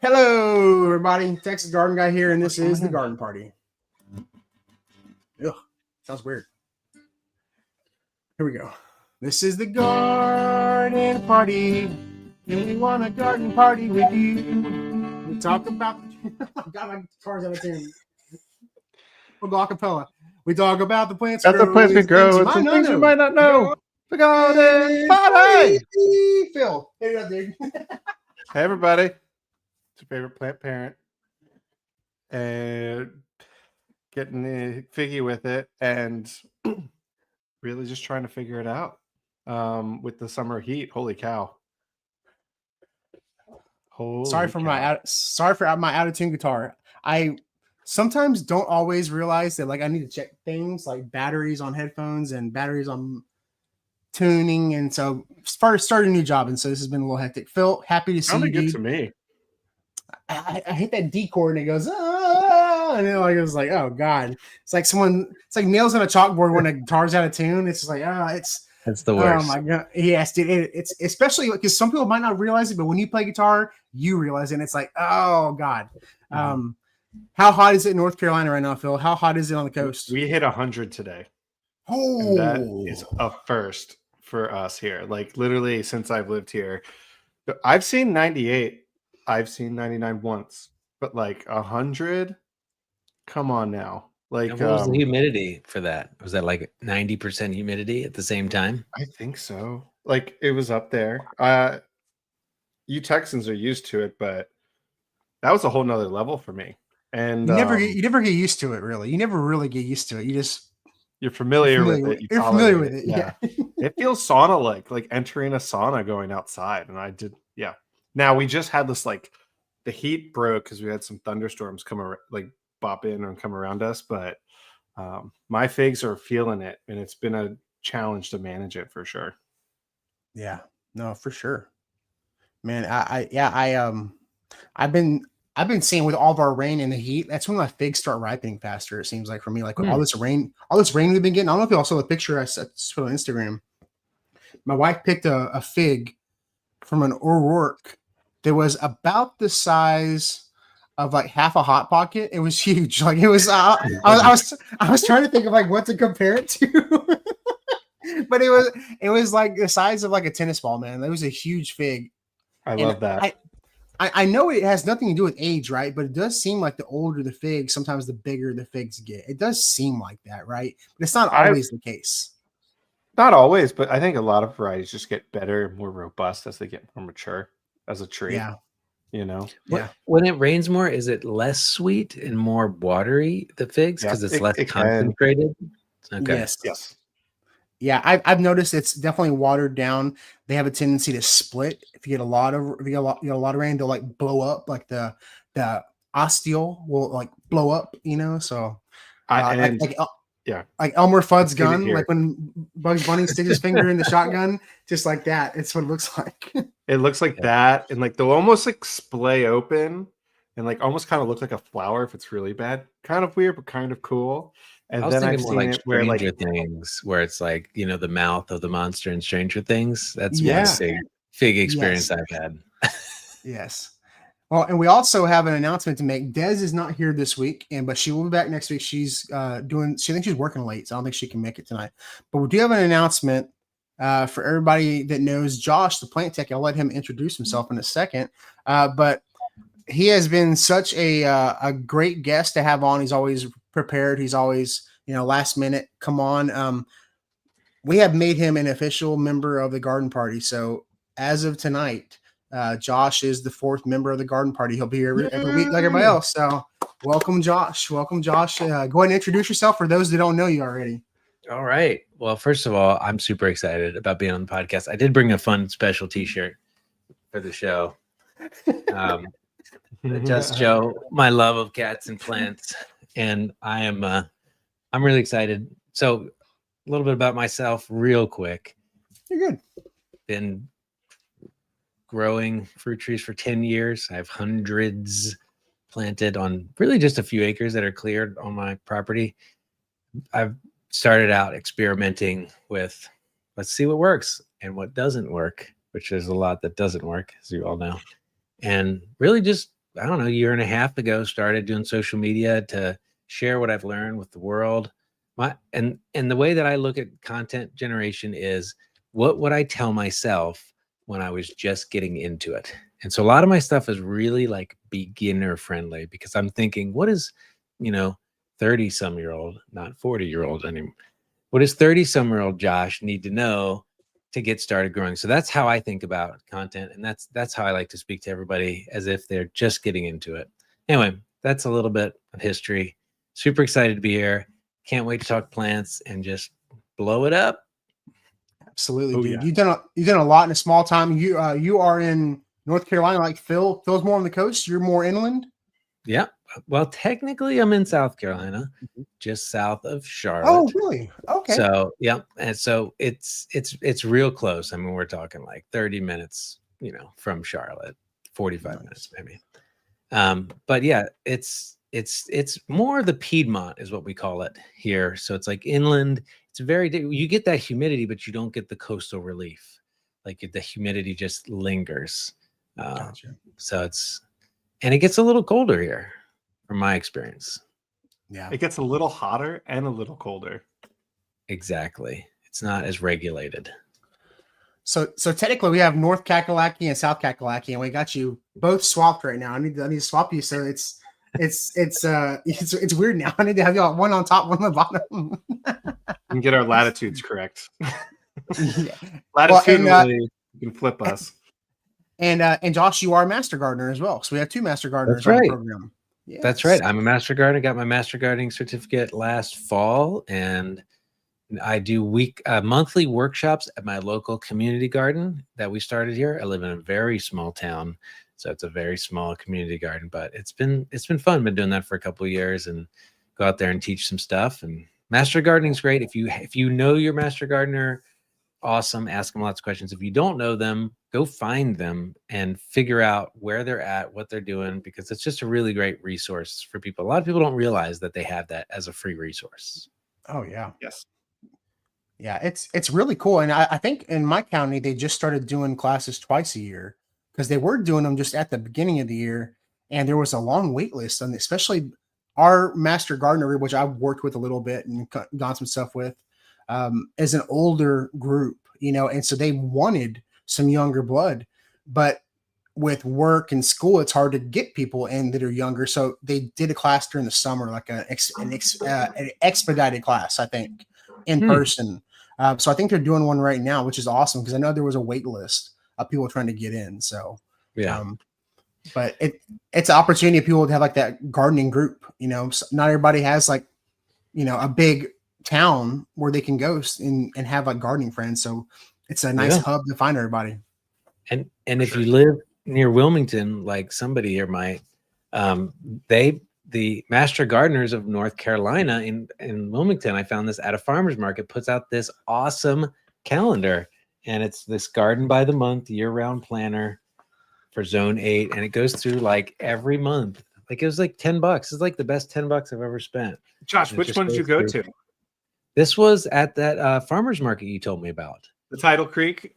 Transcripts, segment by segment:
Hello, everybody. Texas Garden Guy here, and this is the Garden Party. Ugh, sounds weird. Here we go. This is the Garden Party, and we want a garden party with you. We talk about... I got my guitars out of tune. We'll go acapella. We talk about the plants. About the plants we grow and some things we might not know. The Garden Party! Phil, here you go, dude. Hey, everybody. It's your favorite plant parent. And getting figgy with it and really just trying to figure it out with the summer heat. Holy cow. Sorry for my out of tune guitar. I sometimes don't always realize that I need to check things like batteries on headphones and batteries on tuning, and so started a new job, and so this has been a little hectic. Phil, happy to see you. Good to me. I hit that D chord and it goes, and it was like, oh god, it's like nails on a chalkboard when a guitar's out of tune. It's just like, That's the worst. Oh my god, yes, dude. It's especially because some people might not realize it, but when you play guitar, you realize it. And it's like, oh god. How hot is it in North Carolina right now, Phil? How hot is it on the coast? We hit 100 today. Oh, and that is a first for us here. Like literally since I've lived here, I've seen 98. I've seen 99 once, but like 100. Come on now. Like, and what was the humidity for that? Was that like 90% humidity at the same time? I think so. Like it was up there. You Texans are used to it, but that was a whole nother level for me. And you never get used to it, really. You never really get used to it. You're familiar with it. You're familiar with it. Yeah. It feels sauna like entering a sauna going outside. And I did, yeah. Now we just had this the heat broke because we had some thunderstorms come bop in and come around us, but my figs are feeling it, and it's been a challenge to manage it for sure. Yeah, no, for sure, man. I've been seeing with all of our rain and the heat, that's when my figs start ripening faster. It seems like for me, all this rain we've been getting. I don't know if you all saw the picture I put on Instagram. My wife picked a fig from an O'Rourke that was about the size of half a hot pocket. It was huge. It was I was trying to think of what to compare it to. But it was like the size of a tennis ball, man. It was a huge fig. I love that. I know it has nothing to do with age, right? But it does seem like the older the fig, sometimes the bigger the figs get. It does seem like that, right? But it's not always the case. Not always, but I think a lot of varieties just get better, more robust as they get more mature as a tree. Yeah. Yeah. When it rains more, is it less sweet and more watery, the figs, because it's less concentrated? Okay. Yes. Yeah, I've noticed it's definitely watered down. They have a tendency to split. If you get a lot of rain, they'll blow up. The ostiole will blow up. So like Elmer Fudd's gun, when Bugs Bunny sticks his finger in the shotgun, just like that. It's what it looks like. It looks like that, and they'll almost splay open, and almost kind of look like a flower if it's really bad. Kind of weird, but kind of cool. And I was thinking more like Stranger Things, where it's the mouth of the monster in Stranger Things. That's one fig experience I've had. Yes. Well, and we also have an announcement to make. Des is not here this week, but she will be back next week. She's she thinks she's working late, so I don't think she can make it tonight. But we do have an announcement for everybody that knows Josh, the plant tech. I'll let him introduce himself in a second. But he has been such a great guest to have on. He's always prepared. He's always, last minute. Come on. We have made him an official member of the Garden Party. So as of tonight, Josh is the 4th member of the Garden Party. He'll be here every week like everybody else. So welcome, Josh. Go ahead and introduce yourself for those that don't know you already. All right. Well, first of all, I'm super excited about being on the podcast. I did bring a fun special t-shirt for the show. Just show my love of cats and plants. And I'm really excited. So a little bit about myself real quick. You're good. Been growing fruit trees for 10 years. I have hundreds planted on really just a few acres that are cleared on my property. I've started out experimenting with, let's see what works and what doesn't work, which there's a lot that doesn't work, as you all know. And really just I don't know, year and a half ago, started doing social media to share what I've learned with the world. And the way that I look at content generation is, what would I tell myself when I was just getting into it? And so a lot of my stuff is really like beginner friendly, because I'm thinking, what is, 30 some year old, not 40-year-old anymore. What does 30 some year old Josh need to know to get started growing? So that's how I think about content. And that's how I like to speak to everybody, as if they're just getting into it. Anyway, that's a little bit of history. Super excited to be here. Can't wait to talk plants and just blow it up. Absolutely, Oh, dude. yeah. You've done a lot in a small time. You are in North Carolina, like Phil. Phil's more on the coast. You're more inland. Yeah. Well, technically, I'm in South Carolina, just south of Charlotte. Oh, really? Okay. So yeah, and so it's real close. I mean, we're talking like 30 minutes, from Charlotte, 45 minutes maybe. But yeah, it's more the Piedmont is what we call it here. So it's like inland. It's you get that humidity, but you don't get the coastal relief. Like the humidity just lingers. Gotcha. So and it gets a little colder here, from my experience. Yeah, It gets a little hotter and a little colder. Exactly. It's not as regulated. So technically, we have North Kakalaki and South Kakalaki, and we got you both swapped right now. I need to swap you. So it's weird now. I need to have y'all one on top, one on the bottom. And get our latitudes correct. Yeah. Latitude, Well, you can flip us. And Josh, you are a master gardener as well. So we have two master gardeners That's on right. the program. Yes. That's right. I'm a master gardener. Got my master gardening certificate last fall, and I do monthly workshops at my local community garden that we started here. I live in a very small town, so it's a very small community garden, but it's been fun. Been doing that for a couple of years, and go out there and teach some stuff. And master gardening is great. If you know your master gardener, awesome. Ask them lots of questions. If you don't know them, go find them and figure out where they're at, what they're doing, because it's just a really great resource for people. A lot of people don't realize that they have that as a free resource. Oh yeah. Yes. Yeah, it's really cool. And I think in my county, they just started doing classes twice a year, because they were doing them just at the beginning of the year. And there was a long wait list, and especially our master gardener, which I've worked with a little bit and done some stuff with, is an older group, and so they wanted some younger blood, but with work and school, it's hard to get people in that are younger. So they did a class during the summer, like an expedited class, I think, in person. So I think they're doing one right now, which is awesome, because I know there was a wait list of people trying to get in. So yeah, but it's an opportunity for people to have like that gardening group. So not everybody has like a big town where they can go and have like gardening friends. So it's a nice hub to find everybody. And if you live near Wilmington, like somebody here might, the Master Gardeners of North Carolina in Wilmington, I found this at a farmer's market, puts out this awesome calendar, and it's this garden by the month year-round planner for Zone 8, and it goes through like every month. Like it was like $10. It's like the best $10 I've ever spent. Josh, which one did you go to? This was at that farmer's market you told me about. The Tidal Creek,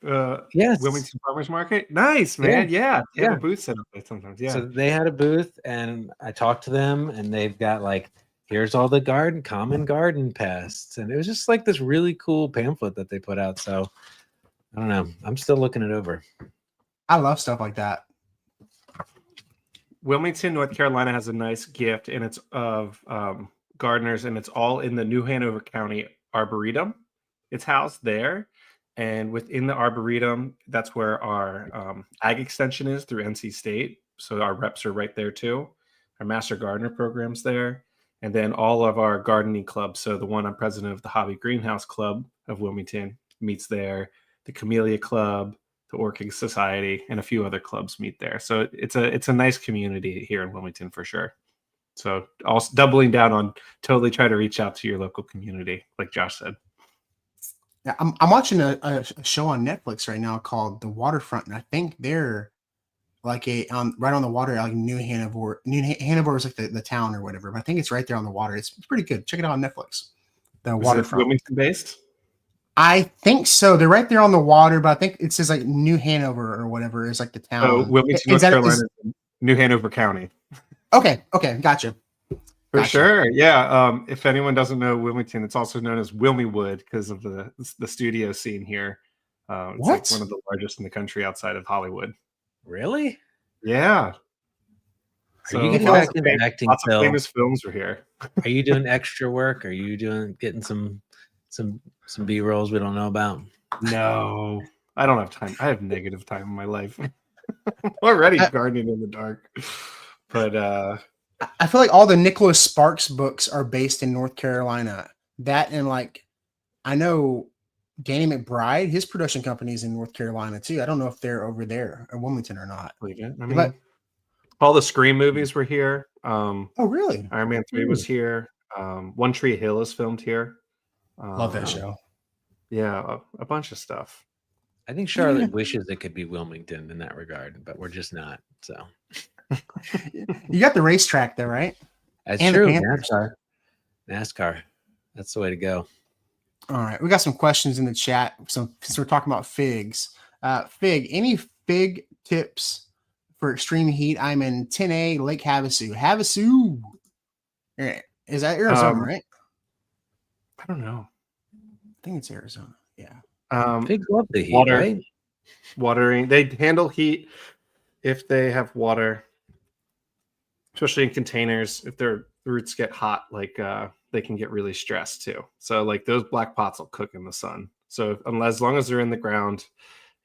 yes, Wilmington Farmers Market. Nice, man. Yeah. They have a booth set up there sometimes. Yeah. So they had a booth, and I talked to them, and they've got like, here's all the common garden pests. And it was just like this really cool pamphlet that they put out. So I don't know. I'm still looking it over. I love stuff like that. Wilmington, North Carolina has a nice gift, and it's of gardeners, and it's all in the New Hanover County Arboretum. It's housed there. And within the Arboretum, that's where our ag extension is through NC State. So our reps are right there too. Our Master Gardener program's there. And then all of our gardening clubs. So the one I'm president of, the Hobby Greenhouse Club of Wilmington, meets there. The Camellia Club, the Orchid Society, and a few other clubs meet there. So it's a nice community here in Wilmington for sure. So also doubling down on totally try to reach out to your local community, like Josh said. Yeah, I'm watching a show on Netflix right now called The Waterfront, and I think they're like right on the water, like New Hanover. New Hanover is like the town or whatever, but I think it's right there on the water. It's pretty good. Check it out on Netflix. The Waterfront. Wilmington based? I think so. They're right there on the water, but I think it says like New Hanover or whatever is like the town. Oh, Wilmington, North Carolina. New Hanover County. Okay, gotcha. For sure. Yeah. If anyone doesn't know Wilmington, it's also known as Wilmywood because of the studio scene here. It's like one of the largest in the country outside of Hollywood. Really? Yeah. Are you getting back into acting, lots of Phil? famous films were here. Are you doing extra work? Are you getting some B-rolls we don't know about? No, I don't have time. I have negative time in my life. I'm already gardening in the dark. But I feel like all the Nicholas Sparks books are based in North Carolina. That and like I know Danny McBride, his production company is in North Carolina too. I don't know if they're over there in Wilmington or not. I mean, all the Scream movies were here. Oh, really? Iron Man 3 was here. One Tree Hill is filmed here. Love that show. Yeah, a bunch of stuff. I think Charlotte wishes it could be Wilmington in that regard, but we're just not. So you got the racetrack there, right? That's true. NASCAR. That's the way to go. All right. We got some questions in the chat. Since we're talking about figs. Fig, any fig tips for extreme heat? I'm in 10A Lake Havasu. Havasu. Is that Arizona, right? I don't know. I think it's Arizona. Yeah. Figs love the heat, right? Watering. They handle heat if they have water, especially in containers. If their roots get hot, like they can get really stressed too. So like those black pots will cook in the sun. So as long as they're in the ground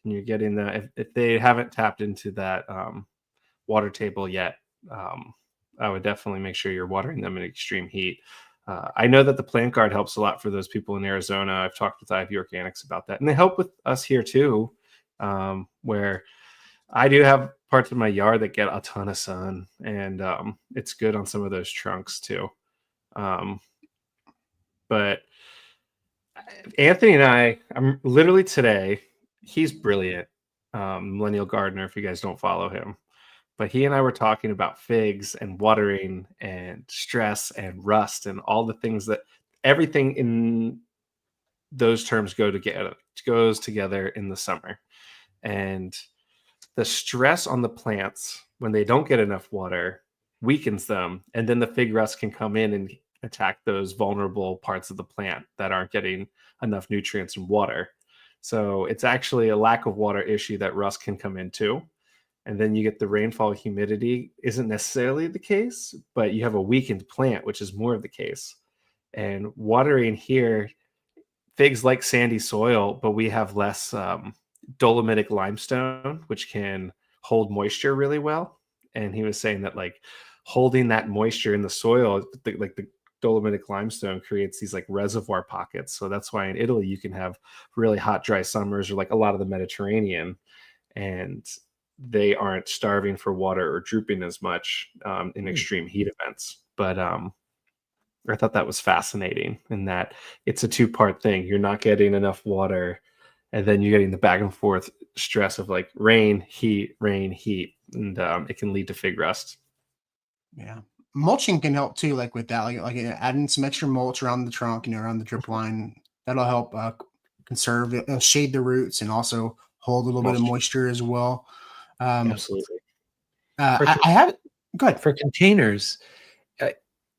and you're getting that, if they haven't tapped into that water table yet, I would definitely make sure you're watering them in extreme heat. I know that the plant guard helps a lot for those people in Arizona. I've talked with IV Organics about that, and they help with us here too, where I do have parts of my yard that get a ton of sun, and it's good on some of those trunks too. But Anthony and I'm literally today, he's brilliant, millennial gardener, if you guys don't follow him. But he and I were talking about figs and watering and stress and rust and all the things that everything in those terms goes together in the summer. And the stress on the plants when they don't get enough water weakens them. And then the fig rust can come in and attack those vulnerable parts of the plant that aren't getting enough nutrients and water. So it's actually a lack of water issue that rust can come into. And then you get the rainfall humidity isn't necessarily the case, but you have a weakened plant, which is more of the case. And watering here, figs like sandy soil, but we have less dolomitic limestone, which can hold moisture really well. And he was saying that like holding that moisture in the soil, like the dolomitic limestone creates these like reservoir pockets. So that's why in Italy you can have really hot, dry summers, or like a lot of the Mediterranean, and they aren't starving for water or drooping as much in extreme heat events. But I thought that was fascinating in that it's a two-part thing. You're not getting enough water, and then you're getting the back and forth stress of like rain, heat, and it can lead to fig rust. Yeah. Mulching can help too, like with that, like adding some extra mulch around the trunk, around the drip line. That'll help conserve it, shade the roots, and also hold a little bit of moisture as well. Absolutely. I have good for containers.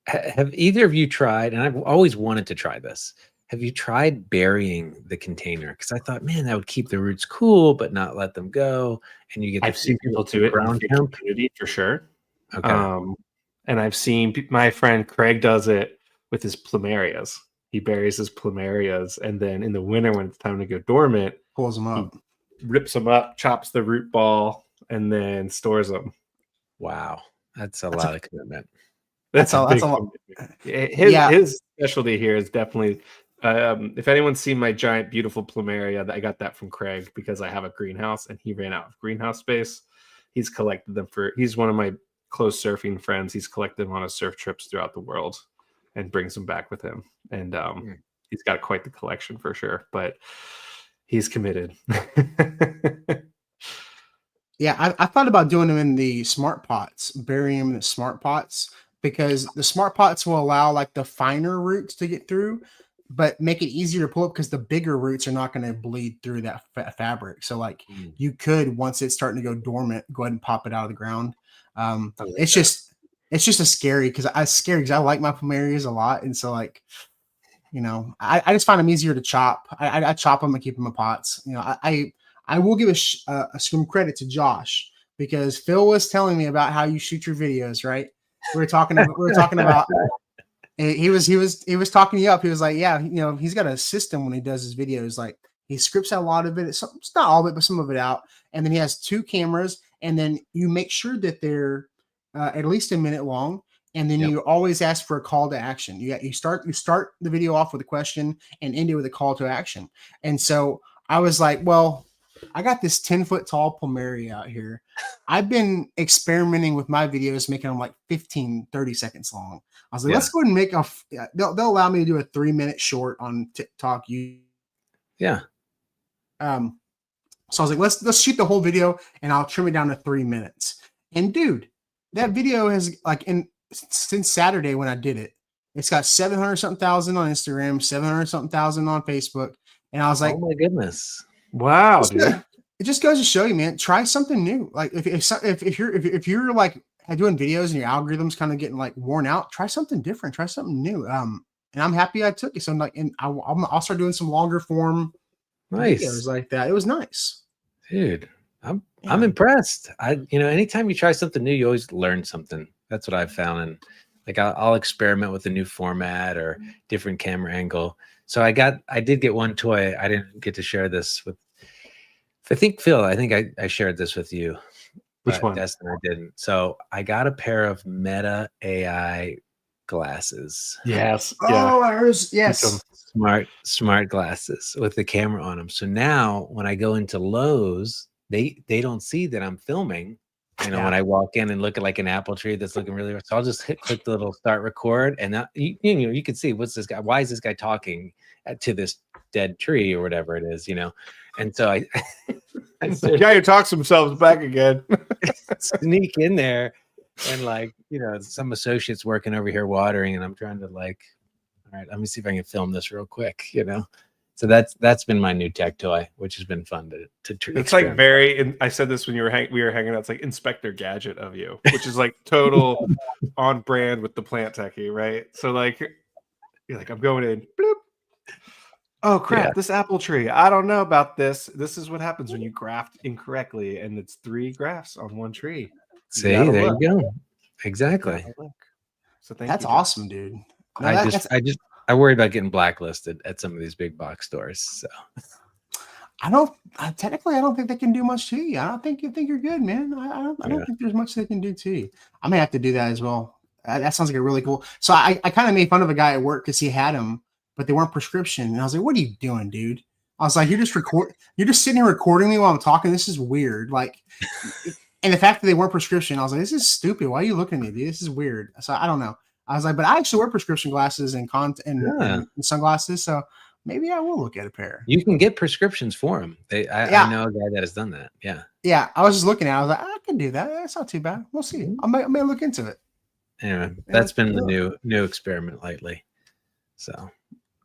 Have either of you tried? And I've always wanted to try this. Have you tried burying the container? Because I thought, man, that would keep the roots cool, but not let them go. And you get. I've seen people do it in the community for sure. Okay. And I've seen my friend Craig does it with his plumerias. He buries his plumerias, and then in the winter when it's time to go dormant, pulls them up, rips them up, chops the root ball, and then stores them. Wow, that's a lot of commitment. That's a lot. His specialty here is definitely. If anyone's seen my giant, beautiful plumeria, I got that from Craig because I have a greenhouse, and he ran out of greenhouse space. He's collected them he's one of my close surfing friends. He's collected them on his surf trips throughout the world and brings them back with him. And he's got quite the collection for sure, but he's committed. Yeah, I thought about doing them in the smart pots, burying them in the smart pots, because the smart pots will allow like the finer roots to get through, but make it easier to pull up because the bigger roots are not going to bleed through that fabric. So like you could, once it's starting to go dormant, go ahead and pop it out of the ground. It's just a scary because I like my plumerias a lot, and so like, you know, I just find them easier to chop. I chop them and keep them in pots. You know, I will give some credit to Josh because Phil was telling me about how you shoot your videos. Right? We were talking about. He was talking you up. He was like, yeah, you know, he's got a system when he does his videos. Like he scripts out a lot of it. It's not all of it, but some of it out. And then he has 2 cameras, and then you make sure that they're at least a minute long. And then you always ask for a call to action. You start the video off with a question and end it with a call to action. And so I was like, well, I got this 10-foot tall plumeria out here. I've been experimenting with my videos, making them like 15, 30 seconds long. I was like, let's go ahead and make they'll allow me to do a 3-minute short on TikTok. Yeah. So I was like, let's shoot the whole video and I'll trim it down to 3 minutes. And dude, that video has like since Saturday when I did it, it's got 700 something thousand on Instagram, 700 something thousand on Facebook. And I was like, oh my goodness. Wow, dude. It just goes to show you, man, try something new. Like if you're like doing videos and your algorithm's kind of getting like worn out, try something different, try something new. And I'm happy I took it. So I'm like, and I'll start doing some longer form videos like that. It was nice, dude. I'm impressed. Anytime you try something new, you always learn something. That's what I've found. And like I'll experiment with a new format or different camera angle. So I did get one toy. I didn't get to share this with. I think Phil. I think I shared this with you. Which one? Destin, I didn't. So I got a pair of Meta AI glasses. Yes. Oh, I heard, yes. Smart glasses with the camera on them. So now when I go into Lowe's, they don't see that I'm filming. You know, when I walk in and look at like an apple tree that's looking really, so I'll just click the little start record, and now you can see what's this guy? Why is this guy talking to this dead tree or whatever it is? You know, and so I the guy who talks himself back again. Sneak in there, and like some associates working over here watering, and I'm trying to like, all right, let me see if I can film this real quick. So that's been my new tech toy, which has been fun to it's like very. I said this when we were hanging out. It's like Inspector Gadget of you, which is like total on brand with the plant techie, right? So like, you're like, I'm going in. Bloop. Oh crap! This apple tree. I don't know about this. This is what happens when you graft incorrectly, and it's 3 grafts on one tree. See, there you go. Exactly. So that's awesome, dude. No, I worry about getting blacklisted at some of these big box stores. So I don't think they can do much to you. I don't think you think you're good, man. I don't think there's much they can do to you. I may have to do that as well. That sounds like a really cool. So I kind of made fun of a guy at work because he had them, but they weren't prescription. And I was like, what are you doing, dude? I was like, you're just sitting here recording me while I'm talking. This is weird. Like, and the fact that they weren't prescription, I was like, this is stupid. Why are you looking at me, dude? This is weird. So I don't know. I was like, but I actually wear prescription glasses and sunglasses, so maybe I will look at a pair. You can get prescriptions for them. I know a guy that has done that. Yeah. I was just looking at it. I was like, I can do that. That's not too bad. We'll see. I may look into it. Anyway, that's been the new experiment lately. So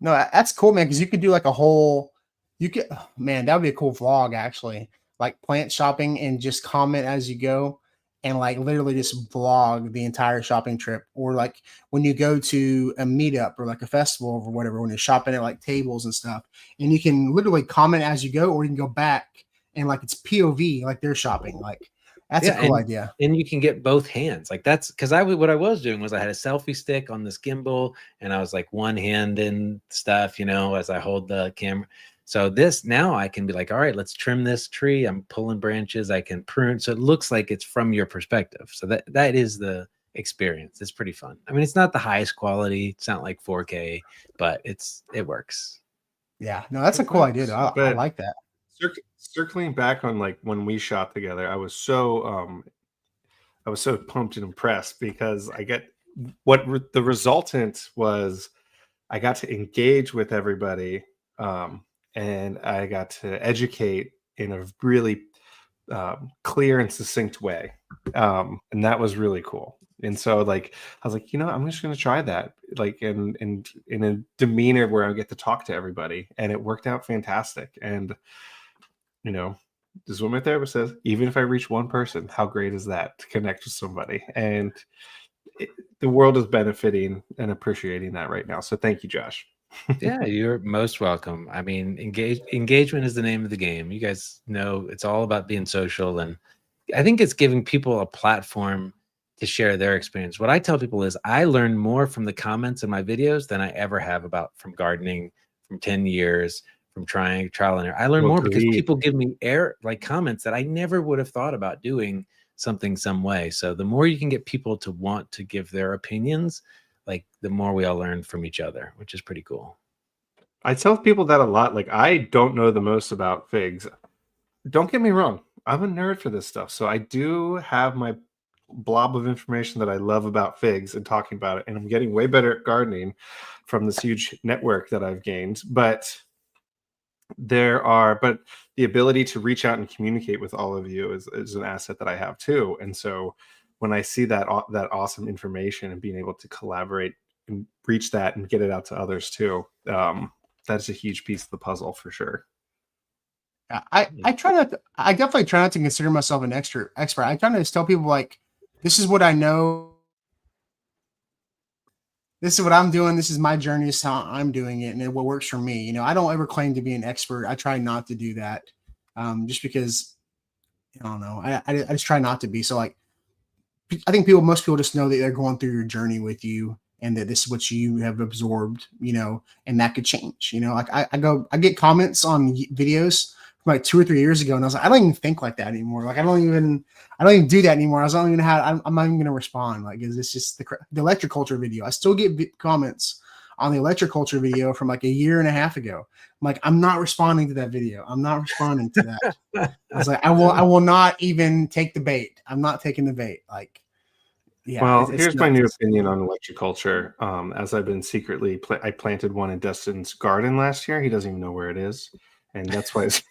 no, that's cool, man. Because you could do like a whole. Man, that would be a cool vlog actually. Like plant shopping and just comment as you go. And like literally just vlog the entire shopping trip, or like when you go to a meetup or like a festival or whatever, when you're shopping at like tables and stuff, and you can literally comment as you go, or you can go back and like it's POV, like they're shopping. Like that's a cool idea. And you can get both hands. Like that's because what I was doing was I had a selfie stick on this gimbal, and I was like one hand in stuff, as I hold the camera. So this now I can be like, all right, let's trim this tree. I'm pulling branches. I can prune. So it looks like it's from your perspective. So that is the experience. It's pretty fun. I mean, it's not the highest quality. It's not like 4K, but it works. Yeah, no, that's a cool idea. Though. I like that. Circling back on like when we shot together, I was so pumped and impressed because the resultant was I got to engage with everybody. And I got to educate in a really clear and succinct way. And that was really cool. And so like, I was like, I'm just going to try that, like in a demeanor where I get to talk to everybody, and it worked out fantastic. And, this is what my therapist says. Even if I reach one person, how great is that to connect with somebody? And the world is benefiting and appreciating that right now. So thank you, Josh. Yeah, you're most welcome. I mean, engagement is the name of the game. You guys know it's all about being social, and I think it's giving people a platform to share their experience. What I tell people is I learn more from the comments in my videos than I ever have from gardening, from 10 years, from trial and error. I learn more because people give me comments that I never would have thought about doing something some way. So the more you can get people to want to give their opinions, like the more we all learn from each other, which is pretty cool. I tell people that a lot. Like, I don't know the most about figs. Don't get me wrong. I'm a nerd for this stuff. So I do have my blob of information that I love about figs and talking about it. And I'm getting way better at gardening from this huge network that I've gained. But the ability to reach out and communicate with all of you is an asset that I have too. And so when I see that awesome information and being able to collaborate and reach that and get it out to others too, that's a huge piece of the puzzle for sure. I definitely try not to consider myself an expert. I try to just tell people, like, this is what I know. This is what I'm doing. This is my journey. This is how I'm doing it, and what works for me. You know, I don't ever claim to be an expert. I try not to do that, just because, I don't know. I just try not to be. So, like, I think most people just know that they're going through your journey with you, and that this is what you have absorbed, you know, and that could change. You know, like I get comments on videos from like 2 or 3 years ago, and I was like, I don't even think like that anymore. Like, I don't even do that anymore. I'm not even going to respond. Like, is this just the electroculture video? I still get comments on the electroculture video from like a year and a half ago. I'm like, I'm not responding to that video. I'm not responding to that. I was like, I will not even take the bait. I'm not taking the bait. Like, yeah. Well, here's my new opinion on electroculture. As I've been secretly, I planted one in Destin's garden last year. He doesn't even know where it is, and that's why it's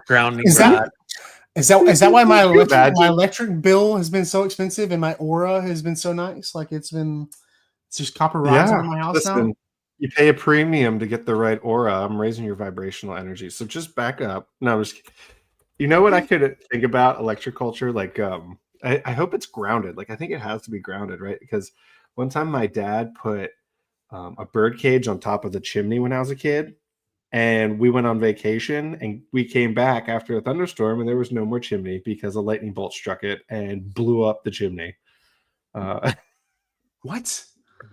grounding. Is that why my electric bill has been so expensive and my aura has been so nice? Like, it's just copper rods in my house now. You pay a premium to get the right aura. I'm raising your vibrational energy. So just back up. No, I'm just kidding. You know what I could think about electroculture? Like, I hope it's grounded. Like, I think it has to be grounded, right? Because one time my dad put a bird cage on top of the chimney when I was a kid, and we went on vacation, and we came back after a thunderstorm, and there was no more chimney because a lightning bolt struck it and blew up the chimney. What?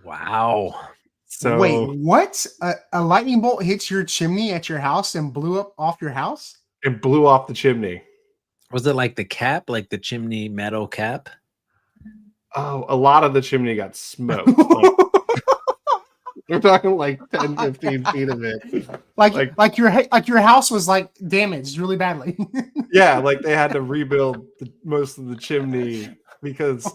Wow. So wait, what? A lightning bolt hits your chimney at your house and blew up off your house? It blew off the chimney. Was it like the cap, like the chimney metal cap? Oh, a lot of the chimney got smoked. We're talking like 10, 15 feet of it. Like your house was like damaged really badly. Yeah, like they had to rebuild most of the chimney because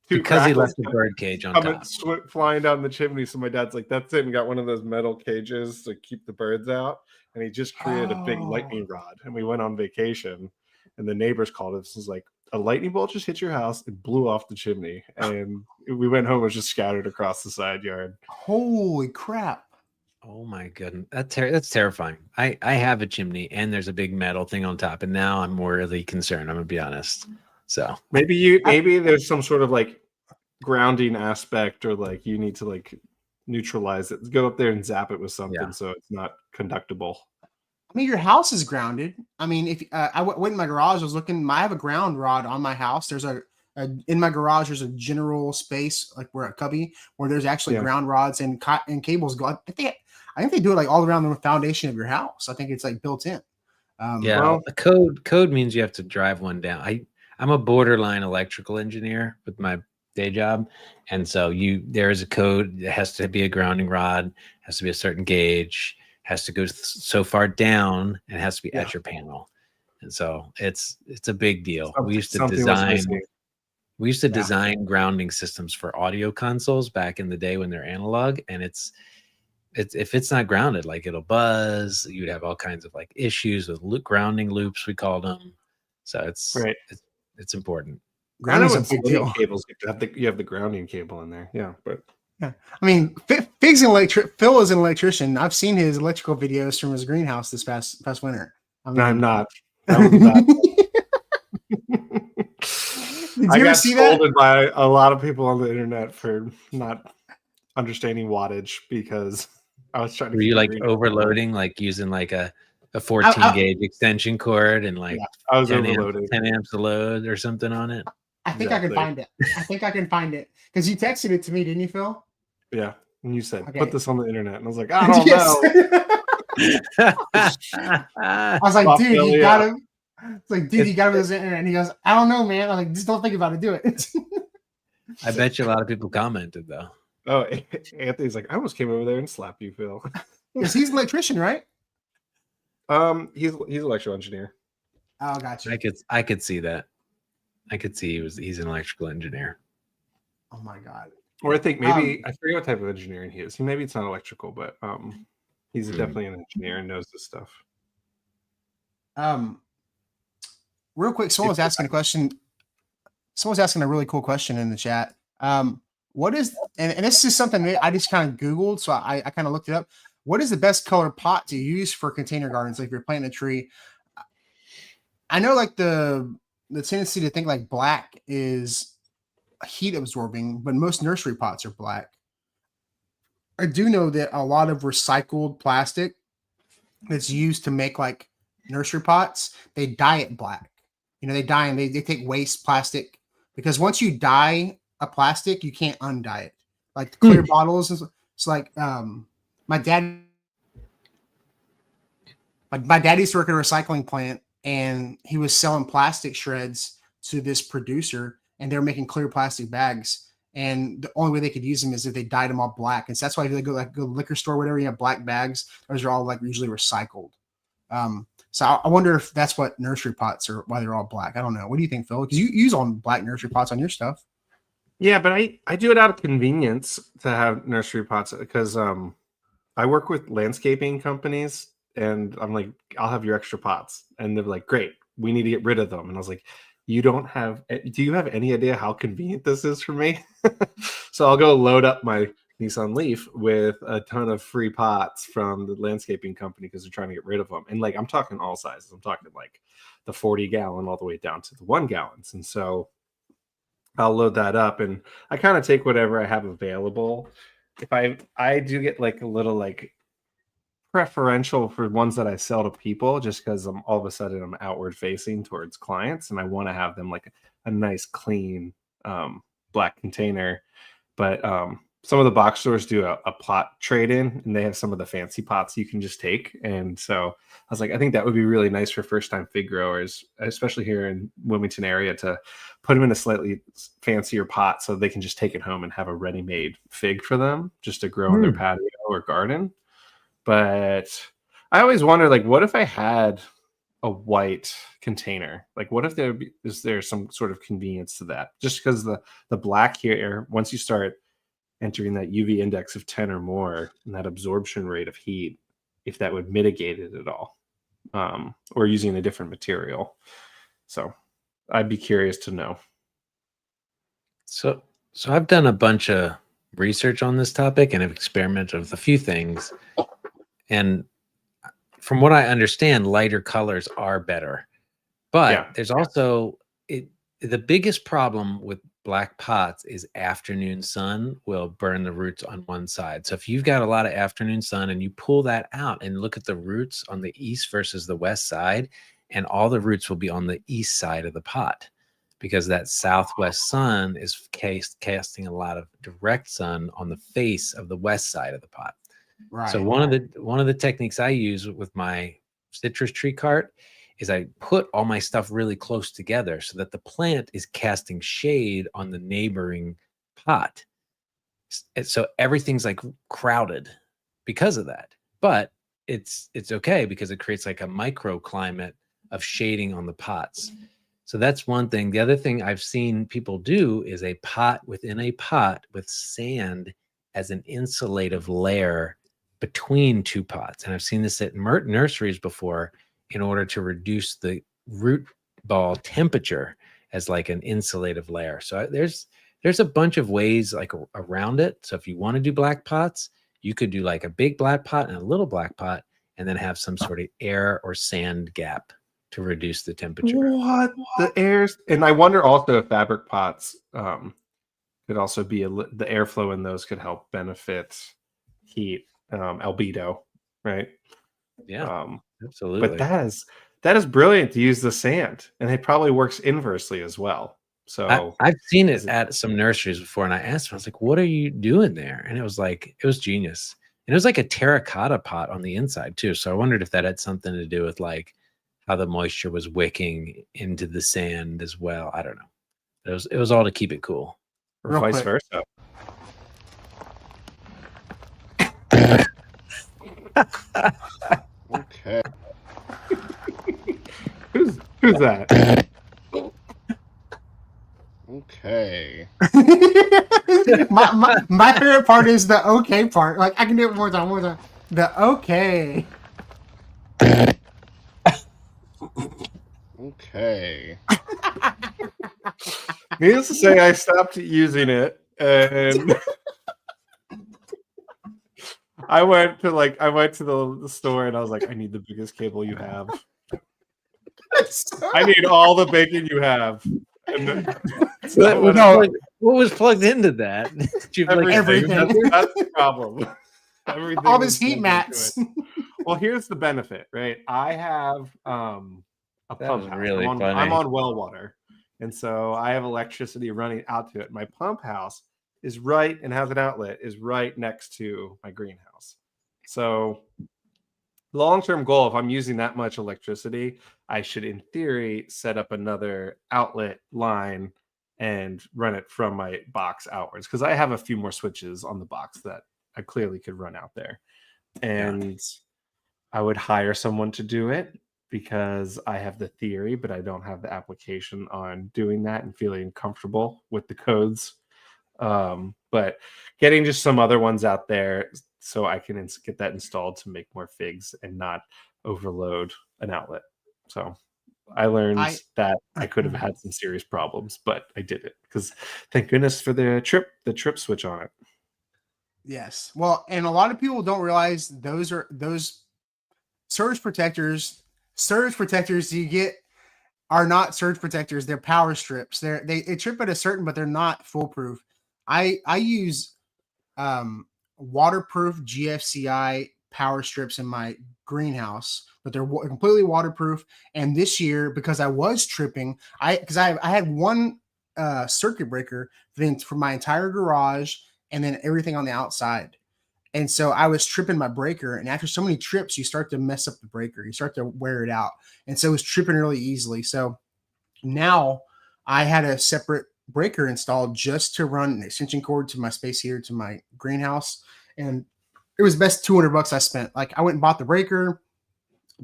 he left the bird cage on top, flying down the chimney. So my dad's like, "That's it," and got one of those metal cages to keep the birds out. And he just created a big lightning rod. And we went on vacation, and the neighbors called us. It was like, a lightning bolt just hit your house and blew off the chimney. And we went home, it was just scattered across the side yard. Holy crap. Oh my goodness. That's terrifying. I have a chimney and there's a big metal thing on top. And now I'm really concerned. I'm going to be honest. So maybe there's some sort of like grounding aspect, or like you need to like neutralize it. Go up there and zap it with something so it's not conductible. I mean, your house is grounded. I mean, if I went in my garage, I was looking. I have a ground rod on my house. There's in my garage. There's a general space like where a cubby where there's actually ground rods and cables go. I think they do it like all around the foundation of your house. I think it's like built in. Well, the code means you have to drive one down. I'm a borderline electrical engineer with my day job, and so there is a code. It has to be a grounding rod, has to be a certain gauge, has to go so far down, and it has to be at your panel. And so it's a big deal. We used to design grounding systems for audio consoles back in the day when they're analog, and it's if it's not grounded, like it'll buzz. You'd have all kinds of like issues with grounding loops, we called them. So it's important. Grounding is a big deal. Cables, you have the grounding cable in there. Yeah, but Yeah. I mean, Fig's an Phil is an electrician. I've seen his electrical videos from his greenhouse this past winter. I No, I'm mean, not. That was bad. Did I you ever got see that? scolded by a lot of people on the internet for not understanding wattage because I was trying to Were keep you the like greenhouse. overloading, like using like a 14 gauge extension cord and like Yeah. I was 10 overloading. 10 amps of load or something on it? I think I can Exactly. find it. I think I can find it because you texted it to me, didn't you, Phil? Yeah. And you said, Okay. put this on the internet. And I was like, I don't know. I was like, Well, dude, Phil, you yeah. gotta. It's like, dude, you gotta this internet. And he goes, I don't know, man. I'm like, just don't think about it. Do it. I bet you a lot of people commented though. Oh, Anthony's like, I almost came over there and slapped you, Phil. Because he's an electrician, right? He's an electrical engineer. Oh, gotcha. I could see that. I could see he's an electrical engineer. Oh my god. Or I think maybe I forget what type of engineering he is. Maybe it's not electrical, but he's definitely an engineer and knows this stuff. Real quick, someone's asking a question. Someone's asking a really cool question in the chat. What is and this is something I just kind of Googled, so I kind of looked it up. What is the best color pot to use for container gardens? Like if you're planting a tree, I know like the tendency to think like black is heat absorbing, but most nursery pots are black. I do know that a lot of recycled plastic that's used to make like nursery pots, they dye it black. You know, they dye and they take waste plastic because once you dye a plastic, you can't undye it. Like the clear bottles, it's like my dad used to work at a recycling plant and he was selling plastic shreds to this producer and they're making clear plastic bags. And the only way they could use them is if they dyed them all black. And so that's why if they go like go liquor store, whatever, you have black bags, those are all like usually recycled. So I wonder if that's what nursery pots are, why they're all black. I don't know. What do you think, Phil? Because you use on black nursery pots on your stuff. Yeah, but I do it out of convenience to have nursery pots because I work with landscaping companies and I'm like, I'll have your extra pots. And they're like, great, we need to get rid of them. And I was like, do you have any idea how convenient this is for me? So I'll go load up my Nissan Leaf with a ton of free pots from the landscaping company because they're trying to get rid of them. And like, I'm talking all sizes. I'm talking like the 40-gallon all the way down to the 1 gallons. And so I'll load that up and I kind of take whatever I have available. If I do get like a little like preferential for ones that I sell to people just because I'm all of a sudden I'm outward facing towards clients and I want to have them like a nice clean black container. But some of the box stores do a pot trade-in and they have some of the fancy pots you can just take. And so I was like, I think that would be really nice for first-time fig growers, especially here in Wilmington area, to put them in a slightly fancier pot so they can just take it home and have a ready-made fig for them just to grow in their patio or garden. But I always wonder, like, what if I had a white container? Like, what if is there some sort of convenience to that? Just because the black here, once you start entering that UV index of 10 or more and that absorption rate of heat, if that would mitigate it at all, or using a different material. So I'd be curious to know. So I've done a bunch of research on this topic and have experimented with a few things. And from what I understand, lighter colors are better. But there's also the biggest problem with black pots is afternoon sun will burn the roots on one side. So if you've got a lot of afternoon sun and you pull that out and look at the roots on the east versus the west side, and all the roots will be on the east side of the pot because that southwest sun is casting a lot of direct sun on the face of the west side of the pot. Right. So one of the techniques I use with my citrus tree cart is I put all my stuff really close together so that the plant is casting shade on the neighboring pot. So everything's like crowded because of that. But it's okay because it creates like a microclimate of shading on the pots. So that's one thing. The other thing I've seen people do is a pot within a pot with sand as an insulative layer between two pots. And I've seen this at nurseries before in order to reduce the root ball temperature as like an insulative layer. So there's there's a bunch of ways like around it. So if you want to do black pots, you could do like a big black pot and a little black pot, and then have some sort of air or sand gap to reduce the temperature. What the airs? And I wonder also if fabric pots could also be the airflow in those could help benefit heat albedo, right? Yeah, absolutely. But that is brilliant to use the sand, and it probably works inversely as well. So I've seen it at some nurseries before, and I asked them, I was like, "What are you doing there?" And it was genius. And it was like a terracotta pot on the inside too. So I wondered if that had something to do with like how the moisture was wicking into the sand as well. I don't know. It was all to keep it cool. Or vice versa. Okay. Who's that? Okay. my favorite part is the okay part. Like I can do it one more time. The okay. Okay. Needless to say, I stopped using it, and I went to the store, and I was like, I need the biggest cable you have. I need all the bacon you have. What was plugged into that? Everything. That's the problem. Everything all these heat mats. Well, here's the benefit, right? I have a pump house. Really funny. I'm on well water, and so I have electricity running out to it. My pump house is right and has an outlet is right next to my greenhouse. So long-term goal, if I'm using that much electricity, I should, in theory, set up another outlet line and run it from my box outwards, because I have a few more switches on the box that I clearly could run out there. And I would hire someone to do it because I have the theory, but I don't have the application on doing that and feeling comfortable with the codes. But getting just some other ones out there so I can get that installed to make more figs and not overload an outlet. So I learned that I could have had some serious problems, but I did it because thank goodness for the trip switch on it. Yes. Well, and a lot of people don't realize those surge protectors you get are not surge protectors. They're power strips. They trip at a certain, but they're not foolproof. I use waterproof GFCI power strips in my greenhouse, but they're completely waterproof. And this year, because I was tripping, I had one circuit breaker for my entire garage and then everything on the outside. And so I was tripping my breaker, and after so many trips, you start to mess up the breaker. You start to wear it out. And so it was tripping really easily. So now I had a separate breaker installed just to run an extension cord to my space heater to my greenhouse. And it was the best $200 I spent. Like I went and bought the breaker,